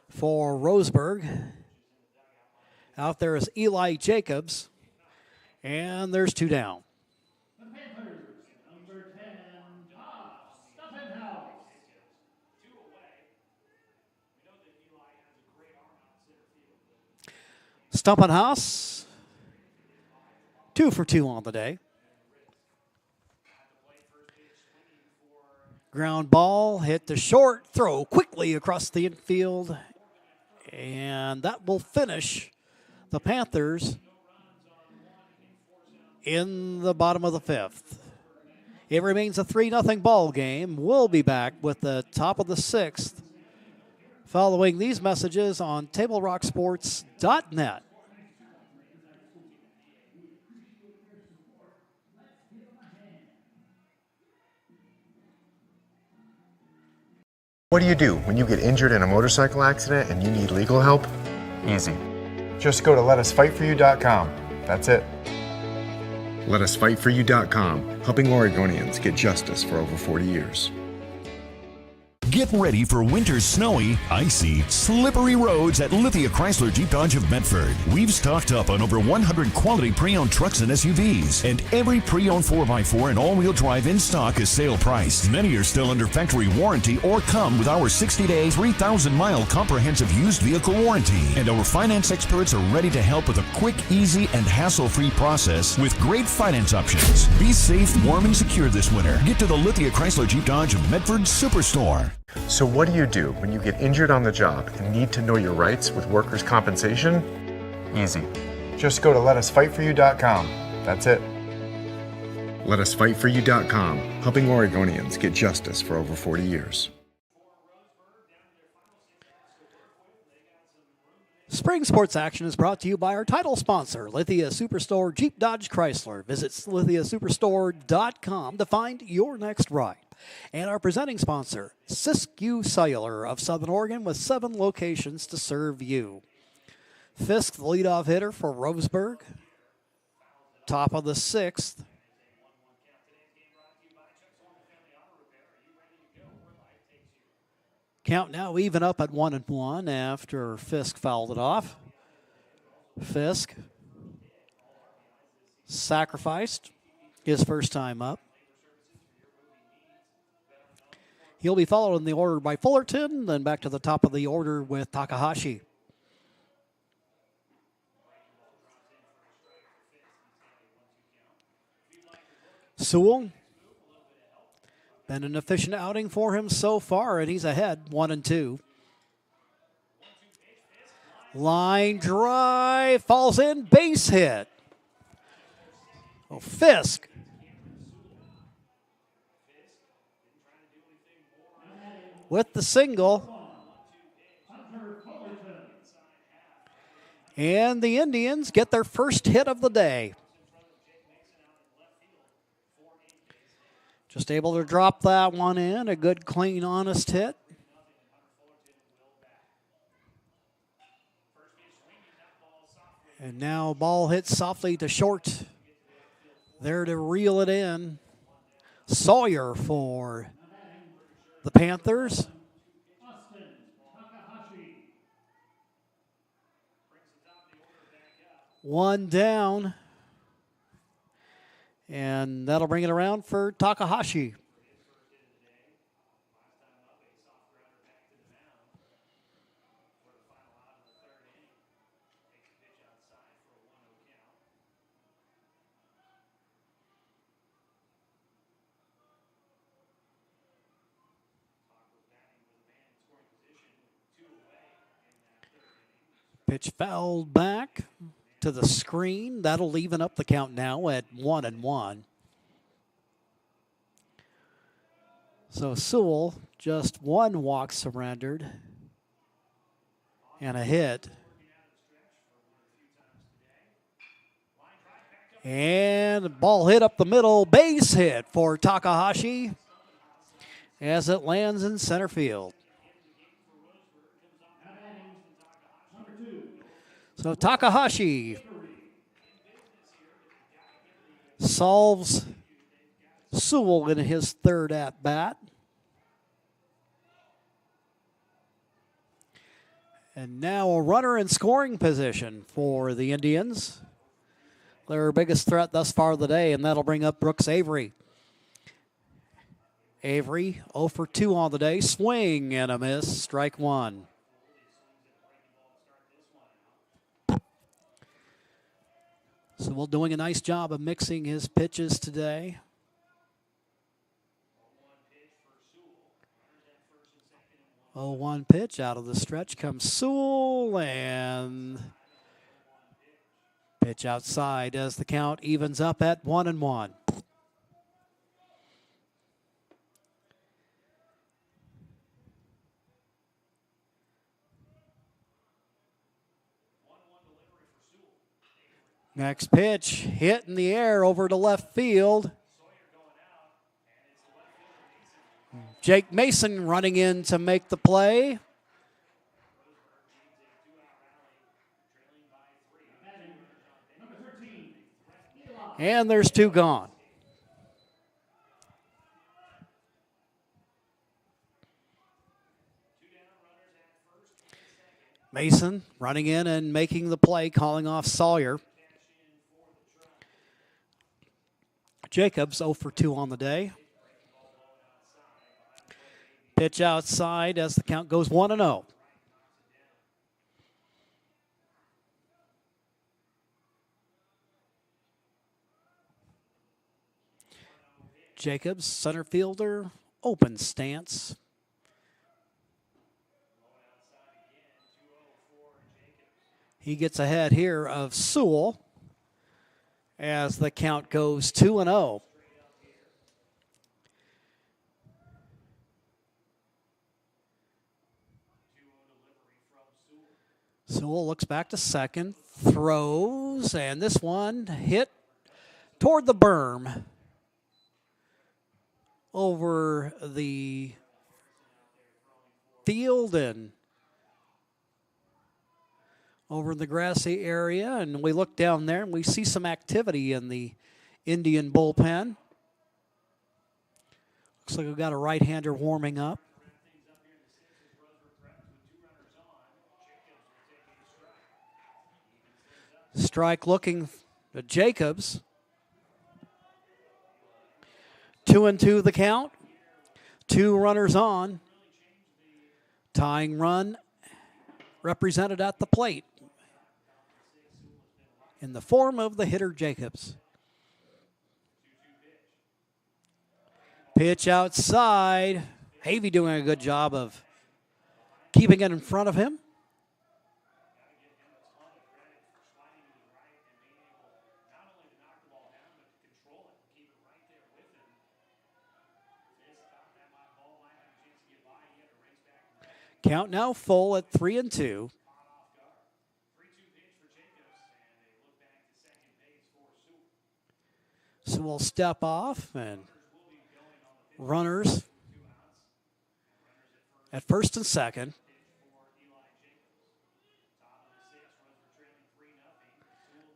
[SPEAKER 1] for Roseburg. Out there is Eli Jacobs, and there's 2 down. Stumpenhouse, 2 for 2 on the day. Ground ball hit the short, throw quickly across the infield, and that will finish the Panthers in the bottom of the fifth. It remains a 3-0 ball game. We'll be back with the top of the sixth following these messages on TableRockSports.net.
[SPEAKER 15] What do you do when you get injured in a motorcycle accident and you need legal help? Easy. Just go to letusfightforyou.com. That's it. Letusfightforyou.com, helping Oregonians get justice for over 40 years.
[SPEAKER 16] Get ready for winter's snowy, icy, slippery roads at Lithia Chrysler Jeep Dodge of Medford. We've stocked up on over 100 quality pre-owned trucks and SUVs, and every pre-owned 4x4 and all-wheel drive in stock is sale price. Many are still under factory warranty or come with our 60-day, 3,000-mile comprehensive used vehicle warranty. And our finance experts are ready to help with a quick, easy, and hassle-free process with great finance options. Be safe, warm, and secure this winter. Get to the Lithia Chrysler Jeep Dodge of Medford Superstore.
[SPEAKER 15] So what do you do when you get injured on the job and need to know your rights with workers' compensation? Easy. Just go to letusfightforyou.com. That's it. Letusfightforyou.com, helping Oregonians get justice for over 40 years.
[SPEAKER 1] Spring Sports Action is brought to you by our title sponsor, Lithia Superstore Jeep Dodge Chrysler. Visit lithiasuperstore.com to find your next ride. And our presenting sponsor, Siskiyou Cellular of Southern Oregon, with 7 locations to serve you. Fisk, the leadoff hitter for Roseburg. Top of the 6th. Count now even up at 1-1 after Fisk fouled it off. Fisk sacrificed his first time up. He'll be followed in the order by Fullerton, then back to the top of the order with Takahashi. Sewell, been an efficient outing for him so far, and he's ahead 1-2. Line drive, falls in, base hit. Oh, Fisk. With the single. And the Indians get their first hit of the day. Just able to drop that one in. A good, clean, honest hit. And now ball hits softly to short. There to reel it in. Sawyer for the Panthers. One down. And that'll bring it around for Takahashi. Pitch fouled back to the screen. That'll even up the count now at 1-1. So Sewell, just 1 walk surrendered and a hit. And the ball hit up the middle, base hit for Takahashi as it lands in center field. So Takahashi solves Sewell in his third at-bat. And now a runner in scoring position for the Indians. Their biggest threat thus far of the day, and that'll bring up Brooks Avery. Avery 0 for 2 on the day. Swing and a miss. Strike 1. Sewell doing a nice job of mixing his pitches today. Oh, 1 pitch out of the stretch comes Sewell, and Pitch outside as the count evens up at 1-1. Next pitch, hit in the air over to left field. Jake Mason running in to make the play. And there's 2 gone. Mason running in and making the play, calling off Sawyer. Jacobs 0 for 2 on the day. Pitch outside as the count goes 1-0. Jacobs, center fielder, open stance. He gets ahead here of Sewell as the count goes 2-0. Sewell looks back to second, throws, and this one hit toward the berm over the field and over in the grassy area. And we look down there and we see some activity in the Indian bullpen. Looks like we've got a right-hander warming up. Strike looking at Jacobs. 2-2 the count. 2 runners on. Tying run represented at the plate in the form of the hitter Jacobs. Pitch outside. Havey doing a good job of keeping it in front of him. Count now full at 3-2. So we'll step off and runners at first and second.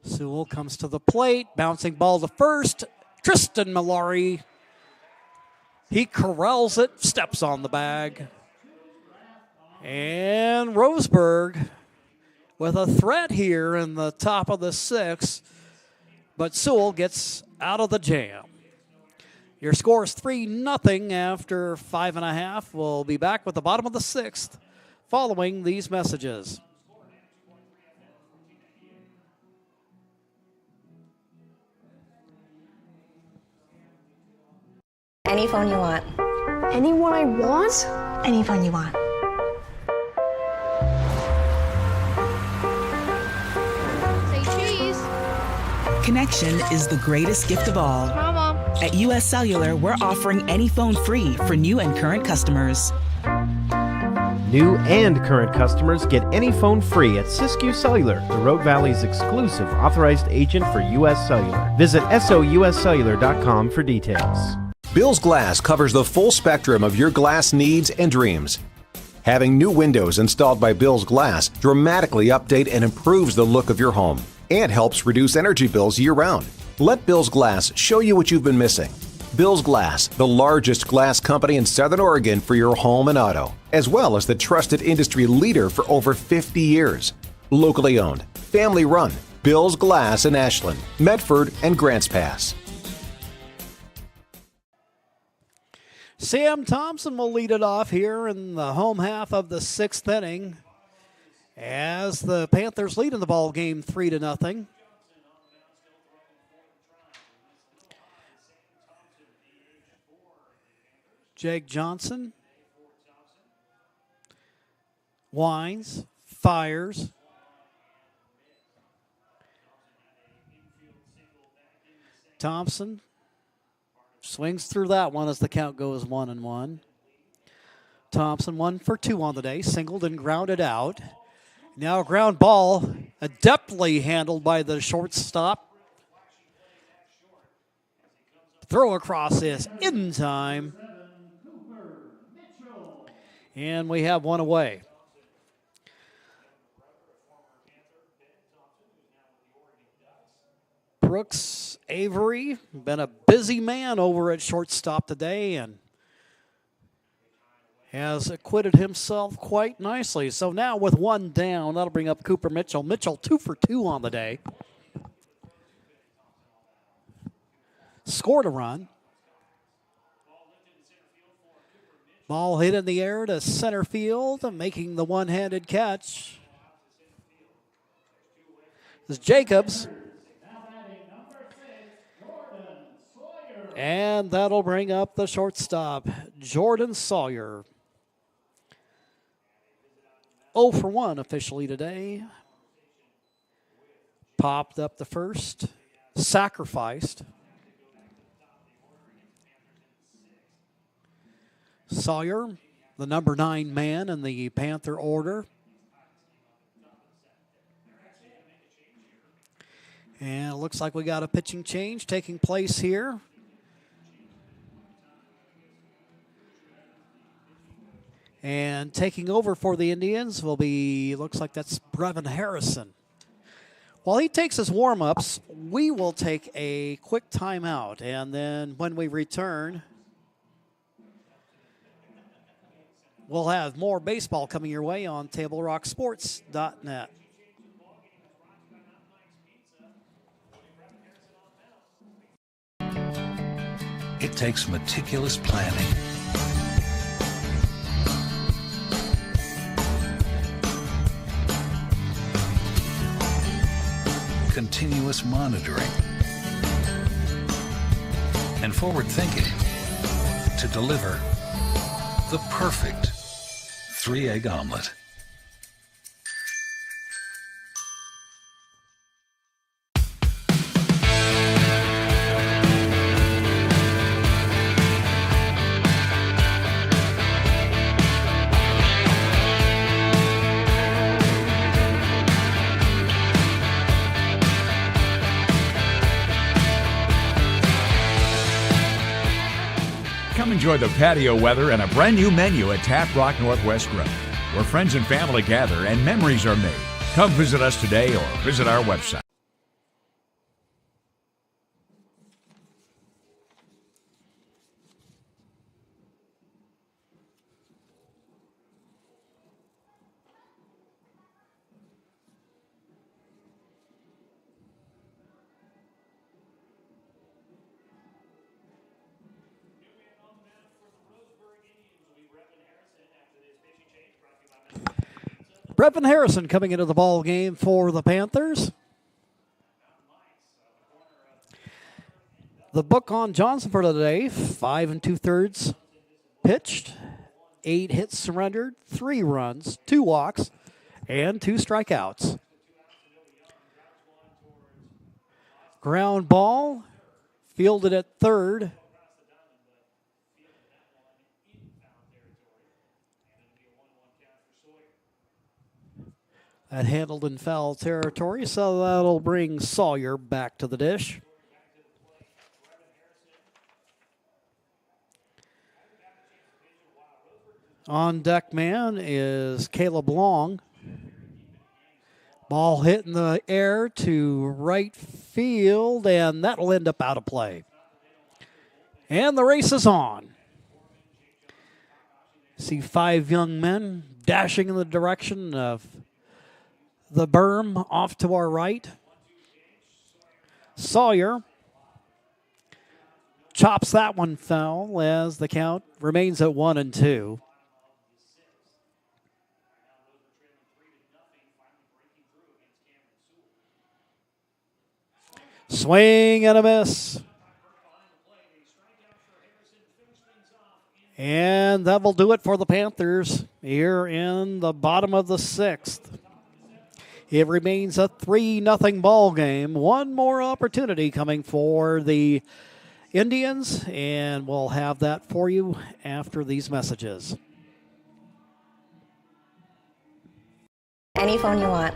[SPEAKER 1] Sewell comes to the plate, bouncing ball to first. Tristan Mallory, he corrals it, steps on the bag. And Roseburg with a threat here in the top of the 6th, but Sewell gets out of the jam. Your score is 3-0 after 5.5. We'll be back with the bottom of the 6th following these messages.
[SPEAKER 10] Any phone you want.
[SPEAKER 11] Anyone I want?
[SPEAKER 10] Any phone you want.
[SPEAKER 12] Connection is the greatest gift of all.
[SPEAKER 11] Mama.
[SPEAKER 12] At US Cellular, we're offering any phone free for new and current customers.
[SPEAKER 13] New and current customers get any phone free at Siskiyou Cellular, the Rogue Valley's exclusive authorized agent for US Cellular. Visit souscellular.com for details.
[SPEAKER 14] Bill's Glass covers the full spectrum of your glass needs and dreams. Having new windows installed by Bill's Glass dramatically update and improves the look of your home and helps reduce energy bills year-round. Let Bill's Glass show you what you've been missing. Bill's Glass, the largest glass company in Southern Oregon for your home and auto, as well as the trusted industry leader for over 50 years. Locally owned, family run, Bill's Glass in Ashland, Medford, and Grants Pass.
[SPEAKER 1] Sam Thompson will lead it off here in the home half of the 6th inning as the Panthers lead in the ball game 3-0. Jake Johnson winds, fires. Thompson swings through that one as the count goes 1-1. Thompson 1 for 2 on the day, singled and grounded out. Now a ground ball, adeptly handled by the shortstop. Throw across is in time. And we have one away. Brooks Avery, been a busy man over at shortstop today and has acquitted himself quite nicely. So now with one down, that'll bring up Cooper Mitchell. Mitchell 2 for 2 on the day. Scored a run. Ball hit in the air to center field, making the one-handed catch is Jacobs. And that'll bring up the shortstop, Jordan Sawyer. 0 for 1 officially today. Popped up the first, sacrificed. Sawyer, the number 9 man in the Panther order. And it looks like we got a pitching change taking place here. And taking over for the Indians will be, looks like that's Brevin Harrison. While he takes his warm-ups, we will take a quick timeout. And then when we return, we'll have more baseball coming your way on TableRockSports.net.
[SPEAKER 5] It takes meticulous planning, continuous monitoring, and forward thinking to deliver the perfect 3-egg omelet.
[SPEAKER 8] Enjoy the patio weather and a brand new menu at Tap Rock Northwest Grill, where friends and family gather and memories are made. Come visit us today or visit our website.
[SPEAKER 1] Brevin Harrison coming into the ball game for the Panthers. The book on Johnson for today, 5 2/3 pitched, 8 hits surrendered, 3 runs, 2 walks, and 2 strikeouts. Ground ball, fielded at third. That handled in foul territory, so that'll bring Sawyer back to the dish. On deck man is Caleb Long. Ball hit in the air to right field, and that'll end up out of play. And the race is on. See 5 young men dashing in the direction of the berm off to our right. Sawyer chops that one foul as the count remains at 1-2. Swing and a miss. And that will do it for the Panthers here in the bottom of the 6th. It remains a 3-0 ball game. One more opportunity coming for the Indians, and we'll have that for you after these messages.
[SPEAKER 10] Any phone you want.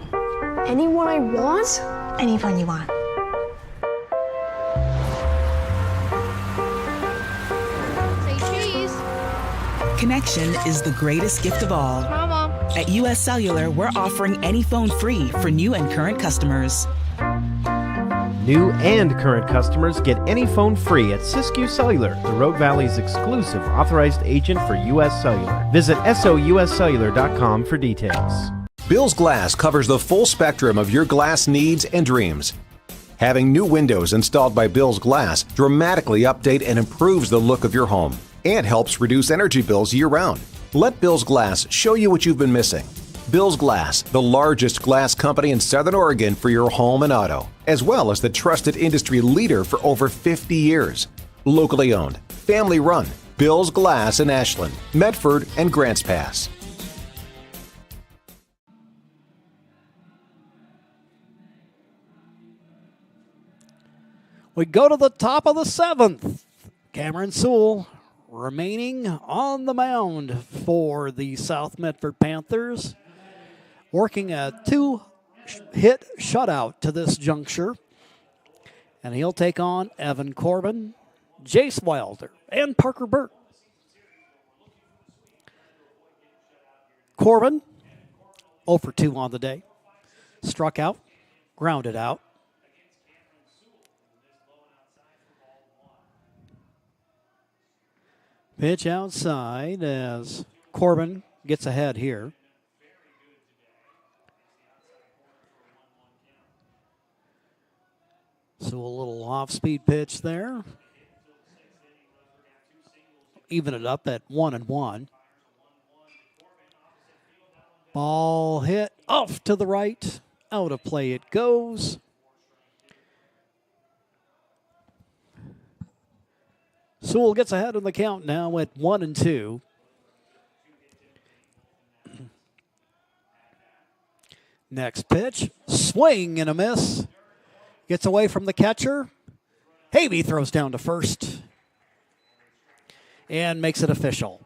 [SPEAKER 11] Anyone I want?
[SPEAKER 10] Any phone you want.
[SPEAKER 11] Say cheese.
[SPEAKER 12] Connection is the greatest gift of all.
[SPEAKER 11] Mama.
[SPEAKER 12] At US Cellular, we're offering any phone free for new and current customers.
[SPEAKER 13] New and current customers get any phone free at Siskiyou Cellular, the Rogue Valley's exclusive authorized agent for US Cellular. Visit souscellular.com for details.
[SPEAKER 14] Bill's Glass covers the full spectrum of your glass needs and dreams. Having new windows installed by Bill's Glass dramatically update and improves the look of your home and helps reduce energy bills year-round. Let Bill's Glass show you what you've been missing. Bill's Glass, the largest glass company in Southern Oregon for your home and auto, as well as the trusted industry leader for over 50 years. Locally owned, family run, Bill's Glass in Ashland, Medford, and Grants Pass.
[SPEAKER 1] We go to the top of the 7th. Cameron Sewell remaining on the mound for the South Medford Panthers, working a 2-hit shutout to this juncture. And he'll take on Evan Corbin, Jace Wilder, and Parker Burke. Corbin, 0 for 2 on the day. Struck out, grounded out. Pitch outside as Corbin gets ahead here. So a little off-speed pitch there. Even it up at 1-1. Ball hit off to the right. Out of play it goes. Sewell gets ahead in the count now at 1-2. Next pitch, swing and a miss. Gets away from the catcher. Havey throws down to first and makes it official.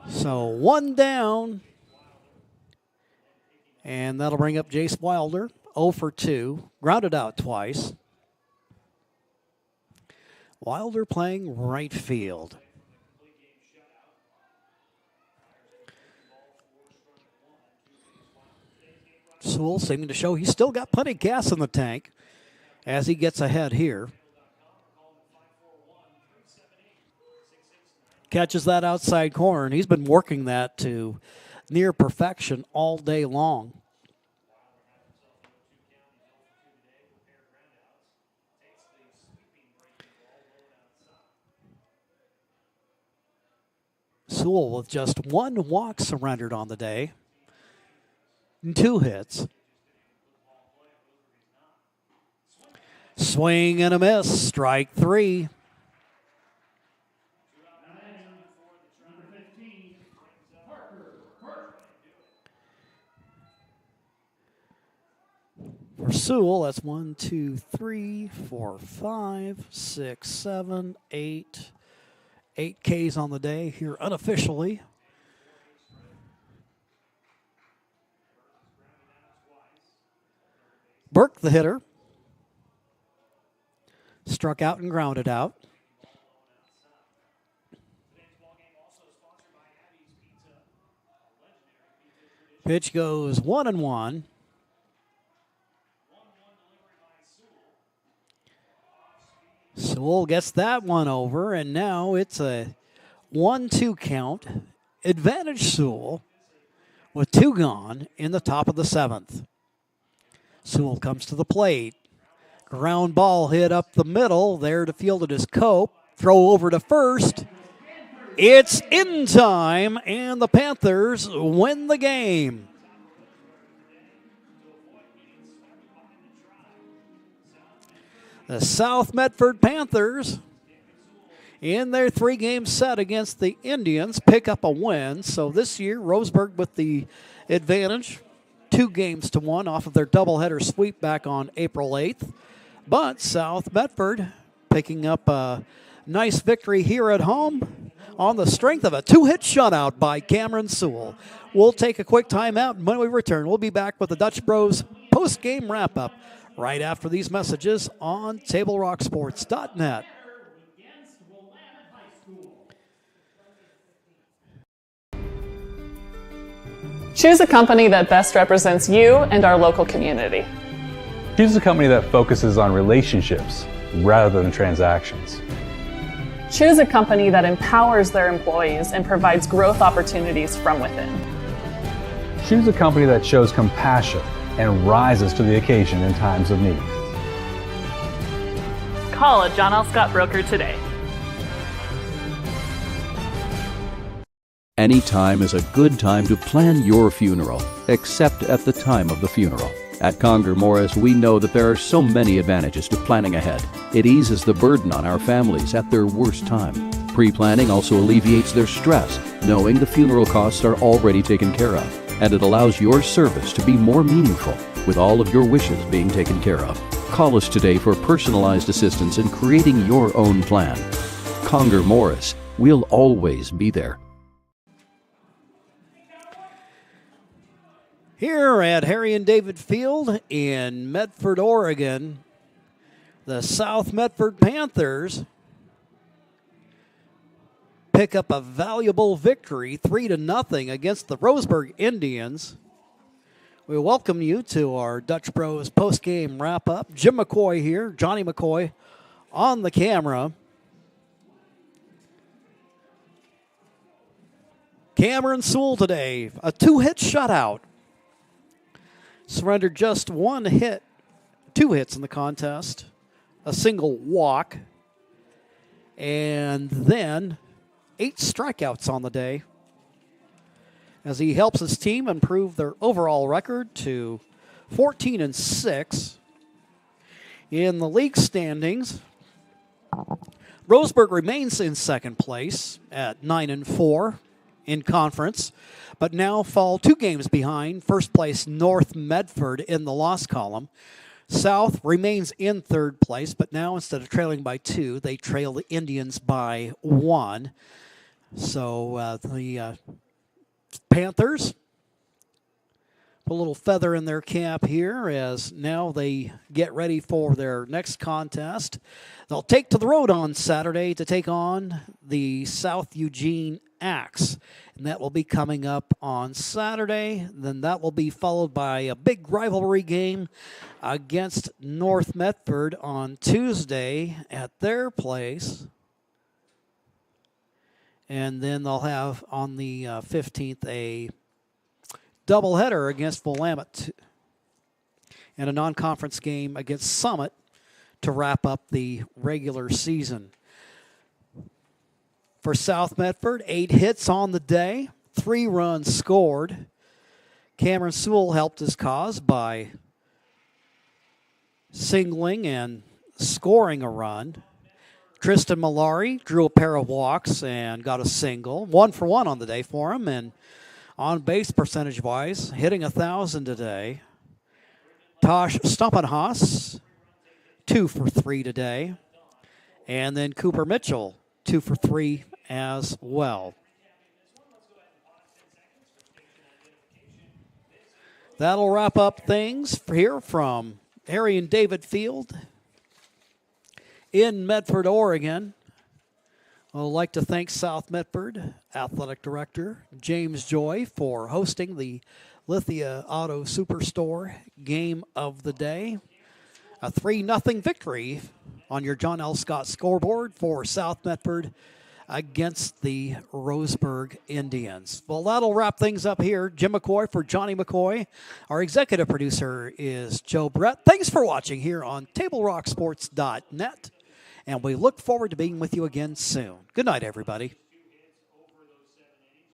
[SPEAKER 1] So 1 down, and that'll bring up Jace Wilder. 0 for 2, grounded out twice. Wilder playing right field. Sewell seeming to show he's still got plenty of gas in the tank as he gets ahead here. Catches that outside corner, and he's been working that to near perfection all day long. Sewell with just 1 walk surrendered on the day and 2 hits. Swing and a miss, strike 3. For Sewell, that's 1, 2, 3, 4, 5, 6, 7, 8. 8 Ks on the day here unofficially. Burke, the hitter, struck out and grounded out. Pitch goes 1-1. Sewell gets that one over, and now it's a 1-2 count. Advantage Sewell with 2 gone in the top of the 7th. Sewell comes to the plate. Ground ball hit up the middle. There to field it is Cope. Throw over to first. It's in time, and the Panthers win the game. The South Medford Panthers in their 3-game set against the Indians, pick up a win. So this year, Roseburg with the advantage, 2-1 off of their doubleheader sweep back on April 8th. But South Medford picking up a nice victory here at home on the strength of a 2-hit shutout by Cameron Sewell. We'll take a quick timeout, and when we return, we'll be back with the Dutch Bros post-game wrap-up right after these messages on TableRockSports.net.
[SPEAKER 9] Choose a company that best represents you and our local community.
[SPEAKER 17] Choose a company that focuses on relationships rather than transactions.
[SPEAKER 9] Choose a company that empowers their employees and provides growth opportunities from within.
[SPEAKER 17] Choose a company that shows compassion and rises to the occasion in times of need.
[SPEAKER 9] Call a John L. Scott broker today.
[SPEAKER 7] Any time is a good time to plan your funeral, except at the time of the funeral. At Conger Morris, we know that there are so many advantages to planning ahead. It eases the burden on our families at their worst time. Pre-planning also alleviates their stress, knowing the funeral costs are already taken care of. And it allows your service to be more meaningful, with all of your wishes being taken care of. Call us today for personalized assistance in creating your own plan. Conger Morris, we'll always be there.
[SPEAKER 1] Here at Harry and David Field in Medford, Oregon, the South Medford Panthers pick up a valuable victory, 3-0 against the Roseburg Indians. We welcome you to our Dutch Bros post-game wrap-up. Jim McCoy here, Johnny McCoy on the camera. Cameron Sewell today, a 2-hit shutout. Surrendered just 1 hit, 2 hits in the contest, a single walk, and then 8 strikeouts on the day as he helps his team improve their overall record to 14-6. In the league standings, Roseburg remains in second place at 9-4 in conference, but now fall 2 games behind first place North Medford in the loss column. South remains in third place, but now instead of trailing by 2, they trail the Indians by 1. So the Panthers put a little feather in their cap here as now they get ready for their next contest. They'll take to the road on Saturday to take on the South Eugene Axe, and that will be coming up on Saturday. Then that will be followed by a big rivalry game against North Medford on Tuesday at their place. And then they'll have on the 15th a doubleheader against Willamette and a non-conference game against Summit to wrap up the regular season. For South Medford, 8 hits on the day, 3 runs scored. Cameron Sewell helped his cause by singling and scoring a run. Tristan Malari drew a pair of walks and got a single. 1 for 1 on the day for him, and on base percentage-wise, hitting 1,000 today. Tosh Stumpenhaus, 2 for 3 today. And then Cooper Mitchell, 2 for 3 as well. That'll wrap up things here from Harry and David Field in Medford, Oregon. I'd like to thank South Medford Athletic Director James Joy for hosting the Lithia Auto Superstore Game of the Day. A 3-0 victory on your John L. Scott scoreboard for South Medford against the Roseburg Indians. Well, that'll wrap things up here. Jim McCoy for Johnny McCoy. Our executive producer is Joe Brett. Thanks for watching here on TableRockSports.net, and we look forward to being with you again soon. Good night, everybody.